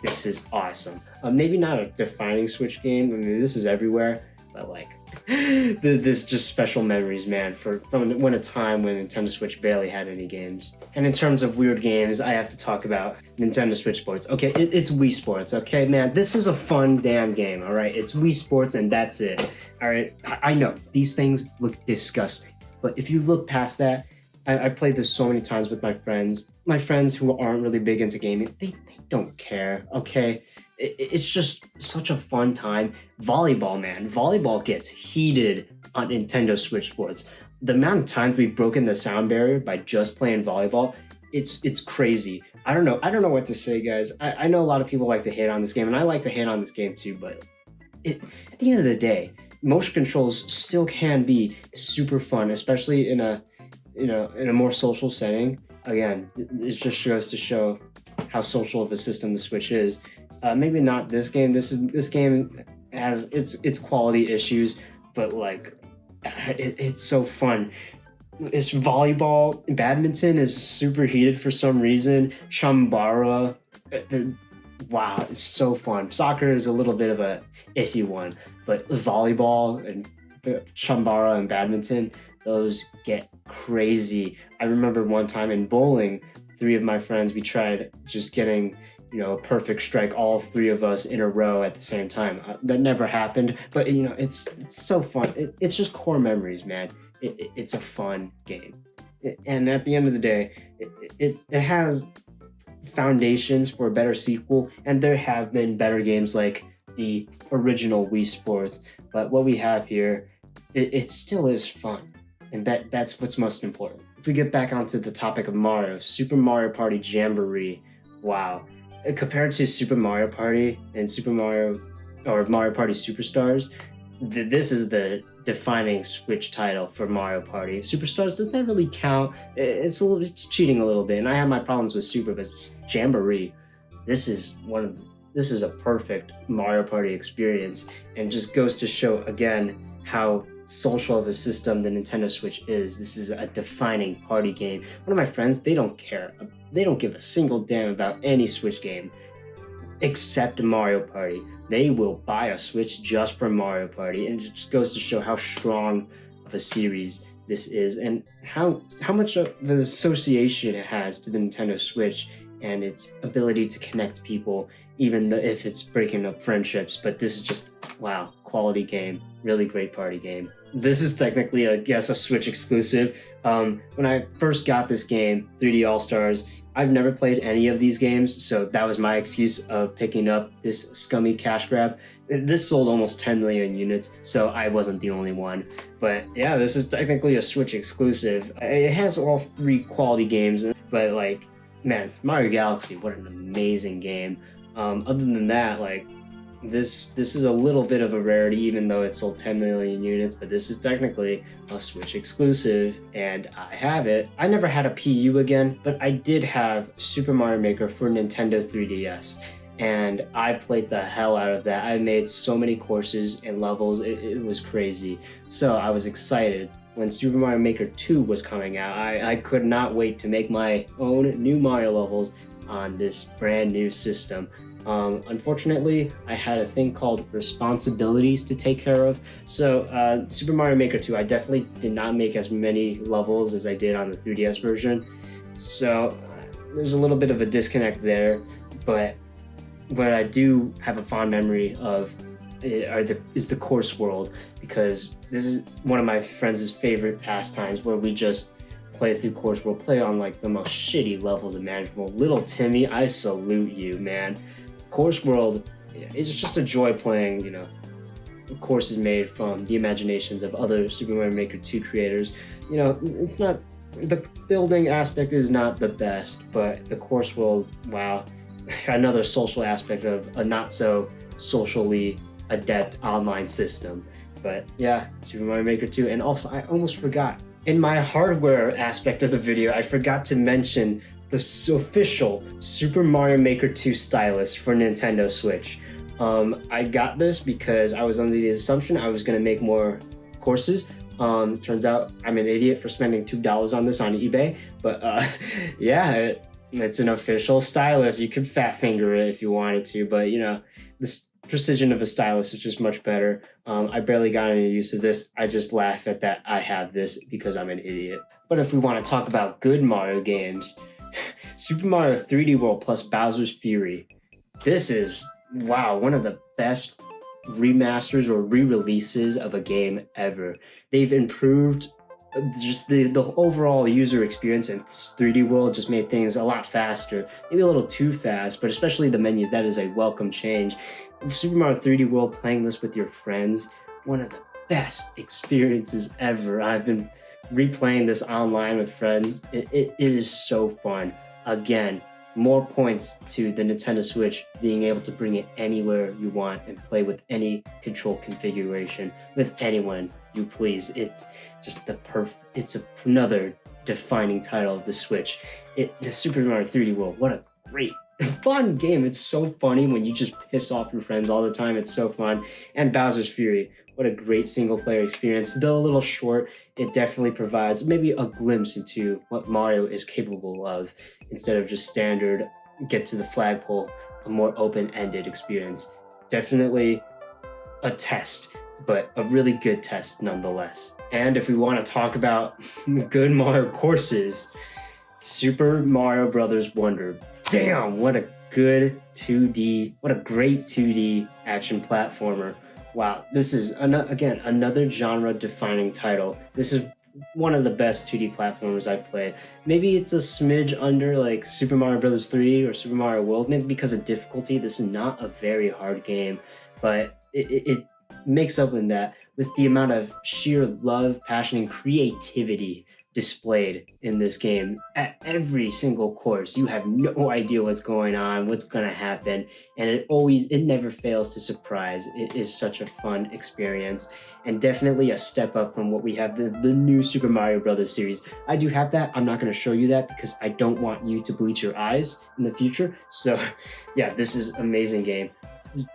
This is awesome. Maybe not a defining Switch game. I mean, this is everywhere, but like, this just special memories, man, from a time when Nintendo Switch barely had any games. And in terms of weird games, I have to talk about Nintendo Switch Sports. Okay, it's Wii Sports. Okay, man, this is a fun damn game. All right, it's Wii Sports, and that's it. All right, I know these things look disgusting, but if you look past that, I played this so many times with my friends. My friends who aren't really big into gaming, they don't care, okay? It's just such a fun time. Volleyball, man. Volleyball gets heated on Nintendo Switch Sports. The amount of times we've broken the sound barrier by just playing volleyball, it's crazy. I don't know what to say, guys. I know a lot of people like to hate on this game, and I like to hate on this game too, but at the end of the day, motion controls still can be super fun, especially in a more social setting. Again, it just goes to show how social of a system the Switch is. Maybe not this game. This game has its quality issues, but like, it's so fun. It's volleyball. Badminton is super heated for some reason. Shambara, wow, it's so fun. Soccer is a little bit of a iffy one, but volleyball and Shambara and badminton, those get crazy. I remember one time in bowling, 3 of my friends, we tried just getting, a perfect strike, all 3 of us in a row at the same time. That never happened, but it's so fun. It's just core memories, man. It's a fun game. And at the end of the day, it has foundations for a better sequel, and there have been better games like the original Wii Sports. But what we have here, it still is fun, and that's what's most important. If we get back onto the topic of Mario, Super Mario Party Jamboree, wow. Compared to Super Mario Party and Super Mario or Mario Party Superstars, this is the defining Switch title for Mario Party. Superstars does not really count. It's cheating a little bit, and I have my problems with Super, but Jamboree, this is a perfect Mario Party experience, and just goes to show again how social of a system the Nintendo Switch is. This is a defining party game. One of my friends, they don't care. They don't give a single damn about any Switch game except Mario Party. They will buy a Switch just for Mario Party, and it just goes to show how strong of a series this is, and how much of the association it has to the Nintendo Switch and its ability to connect people, even if it's breaking up friendships. But this is just, wow, quality game, really great party game. This is technically, I guess, a Switch exclusive. When I first got this game, 3D All-Stars, I've never played any of these games, so that was my excuse of picking up this scummy cash grab. This sold almost 10 million units, so I wasn't the only one. But yeah, this is technically a Switch exclusive. It has all 3 quality games, but like, man, Mario Galaxy, what an amazing game. Other than that, like, this is a little bit of a rarity, even though it sold 10 million units, but this is technically a Switch exclusive, and I have it. I never had a PU again, but I did have Super Mario Maker for Nintendo 3DS, and I played the hell out of that. I made so many courses and levels, it was crazy. So I was excited when Super Mario Maker 2 was coming out. I could not wait to make my own new Mario levels on this brand new system. Unfortunately, I had a thing called responsibilities to take care of. So Super Mario Maker 2, I definitely did not make as many levels as I did on the 3DS version. So there's a little bit of a disconnect there. But what I do have a fond memory of is the course world, because this is one of my friends' favorite pastimes, where we just play through course world, play on like the most shitty levels imaginable. Little Timmy, I salute you, man. Course world, it's just a joy playing, you know, courses made from the imaginations of other Super Mario Maker 2 creators. You know, it's not, the building aspect is not the best, but the course world, wow, another social aspect of a not so socially adept online system. But yeah, Super Mario Maker 2. And also, I almost forgot, in my hardware aspect of the video, I forgot to mention the official Super Mario Maker 2 stylus for Nintendo Switch. I got this because I was under the assumption I was going to make more courses. Turns out I'm an idiot for spending $2 on this on eBay. But yeah, it's an official stylus. You could fat finger it if you wanted to, but you know, the precision of a stylus is just much better. I barely got any use of this. I just laugh at that I have this because I'm an idiot. But if we want to talk about good Mario games, Super Mario 3D World plus Bowser's Fury. This is, wow, one of the best remasters or re-releases of a game ever. They've improved just the overall user experience in 3D World, just made things a lot faster, maybe a little too fast, but especially the menus, that is a welcome change. Super Mario 3D World, playing this with your friends, one of the best experiences ever. I've been replaying this online with friends. It is so fun. Again, more points to the Nintendo Switch being able to bring it anywhere you want and play with any control configuration with anyone you please. It's just it's another defining title of the Switch. The Super Mario 3D World, what a great fun game. It's so funny when you just piss off your friends all the time. It's so fun. And Bowser's Fury, what a great single player experience. Though a little short, it definitely provides maybe a glimpse into what Mario is capable of, instead of just standard get to the flagpole, a more open-ended experience. Definitely a test, but a really good test nonetheless. And if we want to talk about good Mario courses, Super Mario Bros. Wonder. Damn, what a good 2D, what a great 2D action platformer. Wow, this is, again, another genre-defining title. This is one of the best 2D platformers I've played. Maybe it's a smidge under like Super Mario Bros. 3 or Super Mario World, maybe because of difficulty. This is not a very hard game, but it makes up in that with the amount of sheer love, passion, and creativity displayed in this game. At every single course, you have no idea what's going on, what's going to happen, and it never fails to surprise. It is such a fun experience, and definitely a step up from what we have the new Super Mario Brothers series. I do have that. I'm not going to show you that because I don't want you to bleach your eyes in the future. So yeah, this is an amazing game.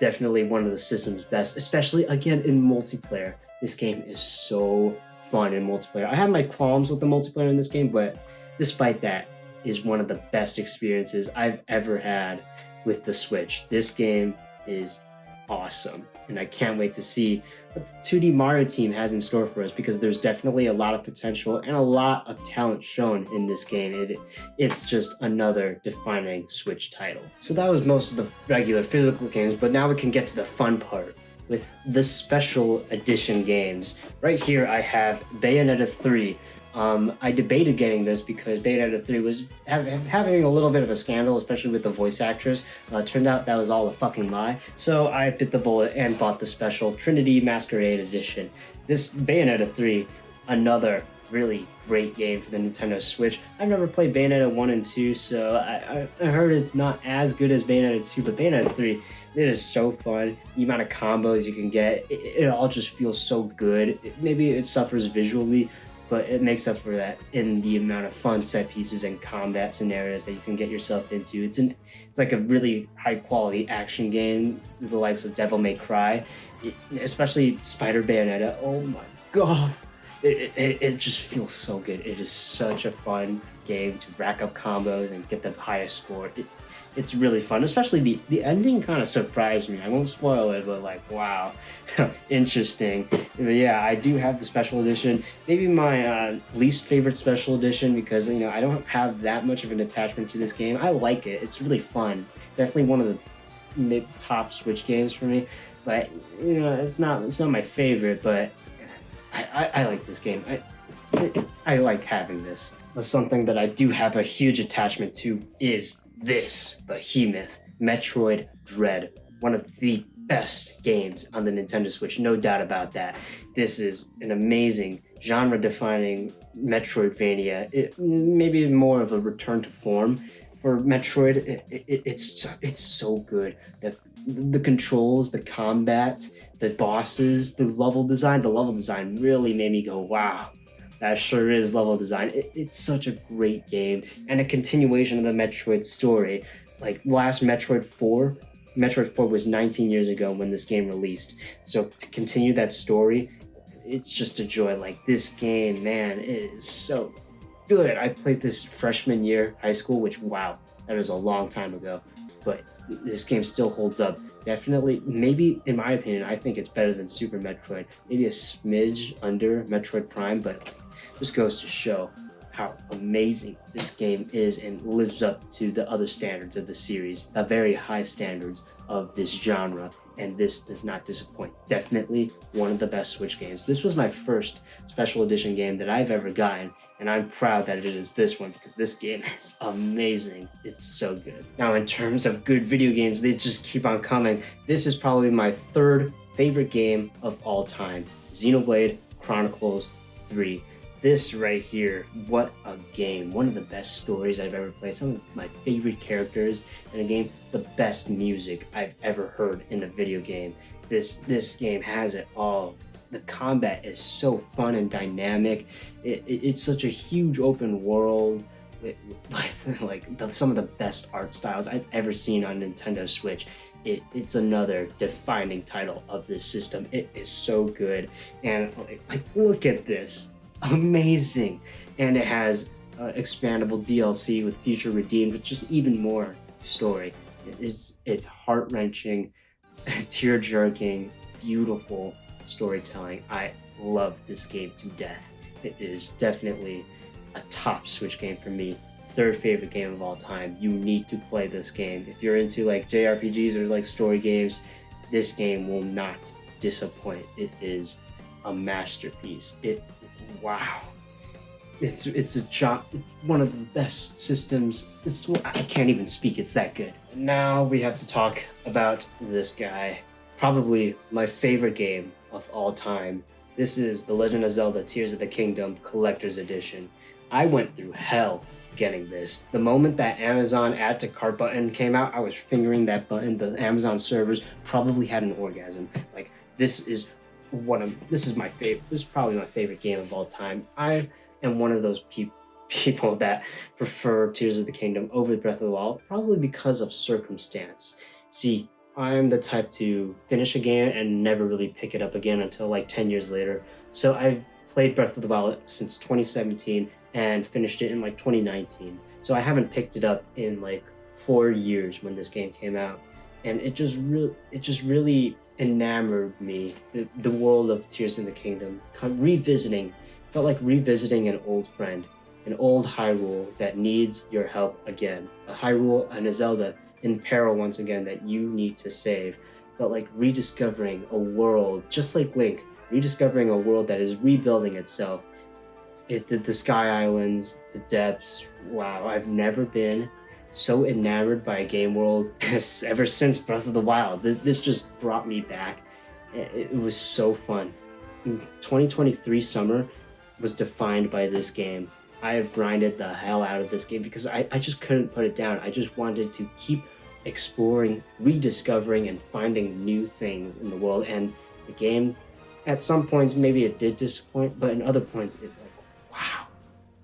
Definitely one of the system's best, especially again in multiplayer. This game is so fun in multiplayer. I have my qualms with the multiplayer in this game, but despite that, is one of the best experiences I've ever had with the Switch. This game is awesome, and I can't wait to see what the 2D Mario team has in store for us, because there's definitely a lot of potential and a lot of talent shown in this game. It's just another defining Switch title. So that was most of the regular physical games, but now we can get to the fun part with the special edition games. Right here I have Bayonetta 3. I debated getting this because Bayonetta 3 was having a little bit of a scandal, especially with the voice actress. Turned out that was all a fucking lie. So I bit the bullet and bought the special Trinity Masquerade Edition. This Bayonetta 3, another really great game for the Nintendo Switch. I've never played Bayonetta 1 and 2, so I heard it's not as good as Bayonetta 2, but Bayonetta 3, it is so fun. The amount of combos you can get, it all just feels so good. Maybe it suffers visually, but it makes up for that in the amount of fun set pieces and combat scenarios that you can get yourself into. It's like a really high quality action game, the likes of Devil May Cry, especially Spider Bayonetta. Oh my god. It just feels so good. It is such a fun game to rack up combos and get the highest score. It's really fun, especially the ending kind of surprised me. I won't spoil it, but like, wow, interesting. But yeah, I do have the special edition. Maybe my least favorite special edition because, you know, I don't have that much of an attachment to this game. I like it. It's really fun. Definitely one of the top Switch games for me. But, you know, it's not my favorite, but I like this game. I like having this. But something that I do have a huge attachment to is this behemoth, Metroid Dread. One of the best games on the Nintendo Switch, no doubt about that. This is an amazing genre-defining Metroidvania. Maybe more of a return to form for Metroid. It's so good. The controls, the combat, the bosses, the level design. The level design really made me go, wow. That sure is level design. It's such a great game and a continuation of the Metroid story. Like last Metroid 4 was 19 years ago when this game released. So to continue that story, it's just a joy. Like this game, man, it is so good. I played this freshman year, high school, which wow, that was a long time ago. But this game still holds up. Definitely, maybe in my opinion, I think it's better than Super Metroid. Maybe a smidge under Metroid Prime, but just goes to show how amazing this game is and lives up to the other standards of the series, the very high standards of this genre, and this does not disappoint. Definitely one of the best Switch games. This was my first special edition game that I've ever gotten, and I'm proud that it is this one because this game is amazing. It's so good. Now, in terms of good video games, they just keep on coming. This is probably my third favorite game of all time, Xenoblade Chronicles 3. This right here, what a game. One of the best stories I've ever played. Some of my favorite characters in a game. The best music I've ever heard in a video game. This game has it all. The combat is so fun and dynamic. It's such a huge open world with some of the best art styles I've ever seen on Nintendo Switch. It's another defining title of this system. It is so good. And like look at this. Amazing. And it has expandable DLC with Future Redeemed, with just even more story. It's heart-wrenching, tear-jerking, beautiful storytelling. I love this game to death. It is definitely a top Switch game for me. Third favorite game of all time. You need to play this game. If you're into like JRPGs or like story games, this game will not disappoint. It is a masterpiece. Wow. one of the best systems. I can't even speak. It's that good. Now we have to talk about this guy. Probably my favorite game of all time. This is The Legend of Zelda: Tears of the Kingdom Collector's Edition. I went through hell getting this. The moment that Amazon add to cart button came out, I was fingering that button. The Amazon servers probably had an orgasm. Like, this is my favorite. This is probably my favorite game of all time. I am one of those people that prefer Tears of the Kingdom over Breath of the Wild, probably because of circumstance. See, I'm the type to finish a game and never really pick it up again until like 10 years later. So I've played Breath of the Wild since 2017 and finished it in like 2019. So I haven't picked it up in like 4 years when this game came out. And it just really enamored me. The world of Tears in the Kingdom. Felt like revisiting an old friend, an old Hyrule that needs your help again. A Hyrule and a Zelda in peril once again that you need to save. Felt like rediscovering a world, just like Link, rediscovering a world that is rebuilding itself. The Sky Islands, the depths. Wow, I've never been so enamored by a game world ever since Breath of the Wild. This just brought me back. It was so fun. 2023 summer was defined by this game. I have grinded the hell out of this game because I just couldn't put it down. I just wanted to keep exploring, rediscovering, and finding new things in the world. And the game, at some points, maybe it did disappoint, but in other points, wow.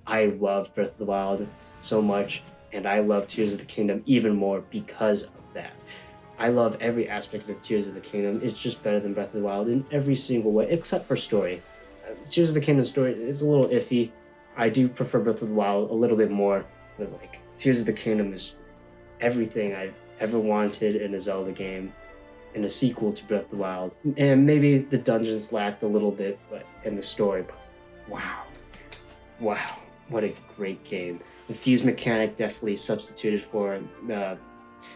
I loved Breath of the Wild so much, and I love Tears of the Kingdom even more because of that. I love every aspect of Tears of the Kingdom. It's just better than Breath of the Wild in every single way, except for story. Tears of the Kingdom story is a little iffy. I do prefer Breath of the Wild a little bit more, but like Tears of the Kingdom is everything I've ever wanted in a Zelda game, in a sequel to Breath of the Wild. And maybe the dungeons lacked a little bit, but in the story, but wow, what a great game. The fuse mechanic definitely substituted for the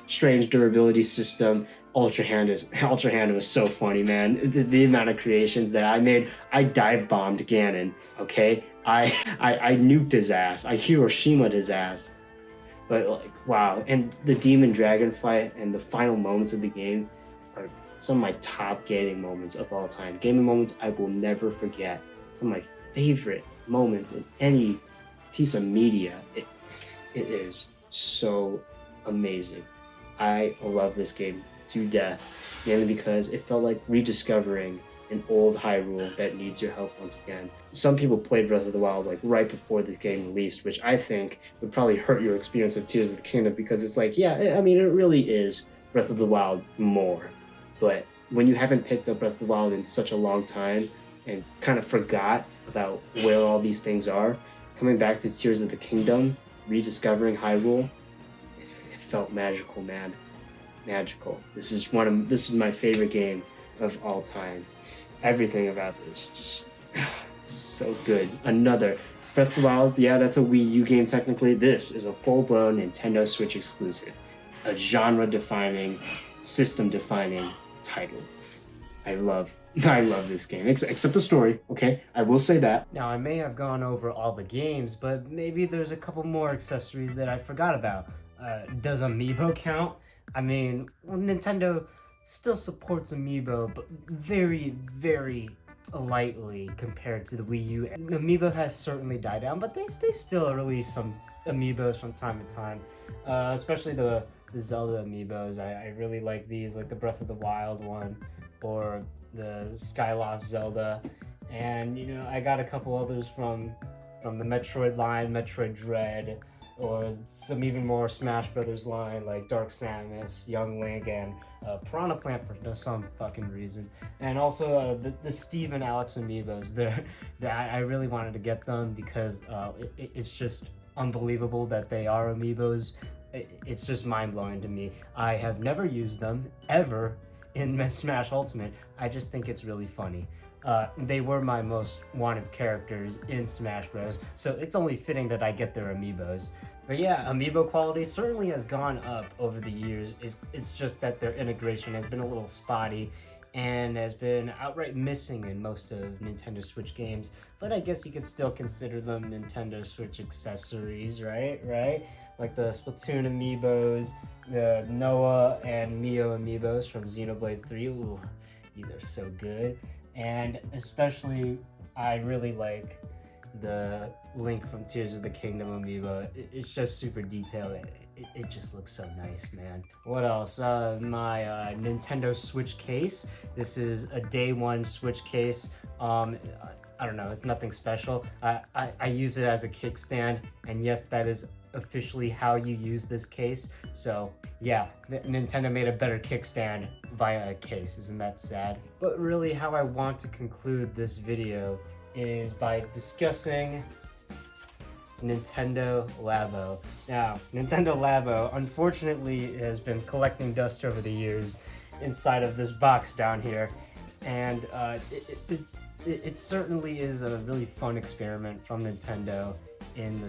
strange durability system. Ultra Hand was so funny, man. The amount of creations that I made. I dive bombed Ganon, okay? I nuked his ass. I Hiroshima'd his ass. But like, wow. And the demon dragon fight and the final moments of the game are some of my top gaming moments of all time. Gaming moments I will never forget. Some of my favorite moments in any piece of media. It is so amazing. I love this game to death, mainly because it felt like rediscovering an old Hyrule that needs your help once again. Some people played Breath of the Wild like right before the game released, which I think would probably hurt your experience of Tears of the Kingdom, because it's like, yeah, I mean, it really is Breath of the Wild more. But when you haven't picked up Breath of the Wild in such a long time and kind of forgot about where all these things are, coming back to Tears of the Kingdom, rediscovering Hyrule, it felt magical, man. Magical. This is my favorite game of all time. Everything about this just it's so good. Another Breath of the Wild, yeah, that's a Wii U game technically. This is a full-blown Nintendo Switch exclusive. A genre-defining, system-defining title. I love this game, except the story, okay? I will say that. Now, I may have gone over all the games, but maybe there's a couple more accessories that I forgot about. Does Amiibo count? I mean, well, Nintendo still supports Amiibo, but very, very lightly compared to the Wii U. Amiibo has certainly died down, but they still release some Amiibos from time to time, especially the Zelda Amiibos. I really like these, like the Breath of the Wild one, or the Skyloft Zelda, and you know, I got a couple others from the Metroid line, Metroid Dread, or some even more Smash Brothers line like Dark Samus, Young Link, and Piranha Plant for some fucking reason. And also the Steve and Alex Amiibos. I really wanted to get them because it's just unbelievable that they are Amiibos. It's just mind-blowing to me. I have never used them, ever, in Smash Ultimate. I just think it's really funny. They were my most wanted characters in Smash Bros, so it's only fitting that I get their Amiibos. But yeah, Amiibo quality certainly has gone up over the years. It's just that their integration has been a little spotty, and has been outright missing in most of Nintendo Switch games, but I guess you could still consider them Nintendo Switch accessories, right? Like the Splatoon amiibos, the Noah and Mio amiibos from Xenoblade 3. Ooh, these are so good. And especially, I really like the Link from Tears of the Kingdom amiibo. It's just super detailed. It just looks so nice, man. What else? My Nintendo Switch case. This is a day one Switch case. I don't know, it's nothing special. I use it as a kickstand, and yes, that is officially how you use this case. So yeah, Nintendo made a better kickstand via a case. Isn't that sad? But really, how I want to conclude this video is by discussing Nintendo Labo. Now, Nintendo Labo, unfortunately, has been collecting dust over the years inside of this box down here, and it certainly is a really fun experiment from Nintendo in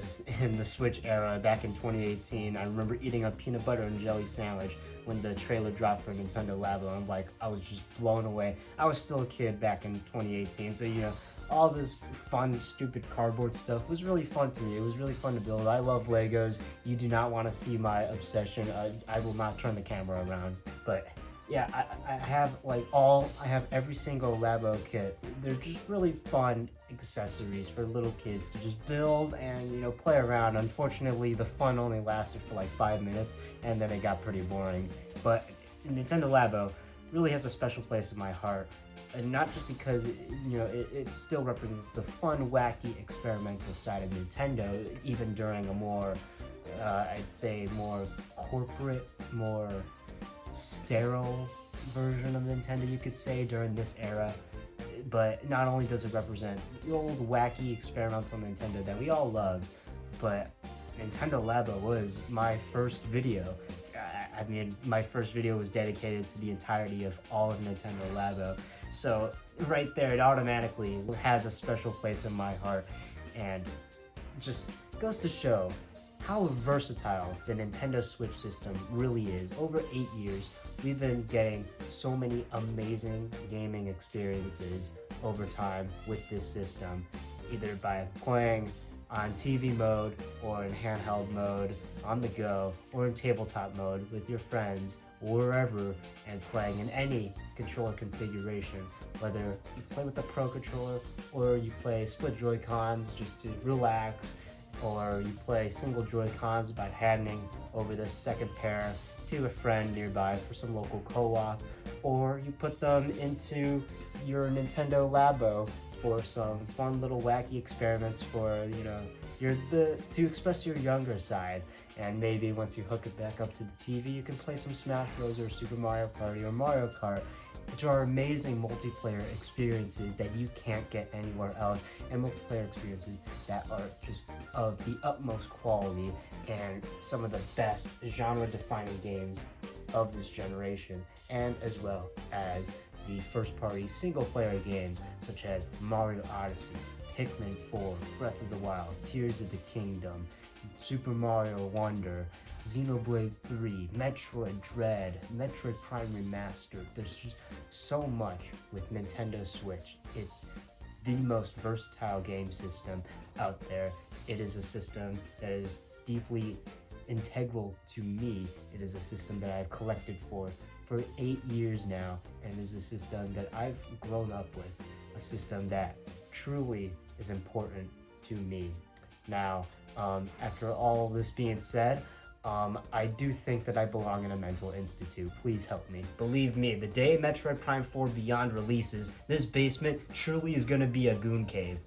the Switch era back in 2018. I remember eating a peanut butter and jelly sandwich when the trailer dropped for Nintendo Labo. I'm like, I was just blown away. I was still a kid back in 2018, so you know, all this fun, stupid cardboard stuff was really fun to me. It was really fun to build. I love Legos. You do not want to see my obsession. I will not turn the camera around. But yeah, I have every single Labo kit. They're just really fun accessories for little kids to just build and, you know, play around. Unfortunately, the fun only lasted for like 5 minutes, and then it got pretty boring. But Nintendo Labo really has a special place in my heart, and not just because it still represents the fun, wacky, experimental side of Nintendo, even during a more I'd say more corporate, more sterile version of Nintendo, you could say, during this era. But not only does it represent the old wacky experimental Nintendo that we all love, but Nintendo Labo was my first video. I mean, my first video was dedicated to the entirety of all of Nintendo Labo. So right there, it automatically has a special place in my heart, and just goes to show how versatile the Nintendo Switch system really is. Over 8 years, we've been getting so many amazing gaming experiences over time with this system, either by playing on TV mode, or in handheld mode, on the go, or in tabletop mode with your friends, wherever, and playing in any controller configuration. Whether you play with the Pro Controller, or you play split Joy-Cons just to relax, or you play single Joy-Cons by handing over the second pair to a friend nearby for some local co-op, or you put them into your Nintendo Labo for some fun little wacky experiments for, you know, to express your younger side. And maybe once you hook it back up to the TV, you can play some Smash Bros. Or Super Mario Party or Mario Kart, which are amazing multiplayer experiences that you can't get anywhere else, and multiplayer experiences that are just of the utmost quality and some of the best genre-defining games of this generation, and as well as the first-party single-player games such as Mario Odyssey, Pikmin 4, Breath of the Wild, Tears of the Kingdom, Super Mario Wonder, Xenoblade 3, Metroid Dread, Metroid Prime Remastered. There's just so much with Nintendo Switch. It's the most versatile game system out there. It is a system that is deeply integral to me. It is a system that I've collected for 8 years now, and it is a system that I've grown up with, a system that truly is important to me. Now, after all this being said, I do think that I belong in a mental institute. Please help me. Believe me, the day Metroid Prime 4 Beyond releases, this basement truly is gonna be a goon cave.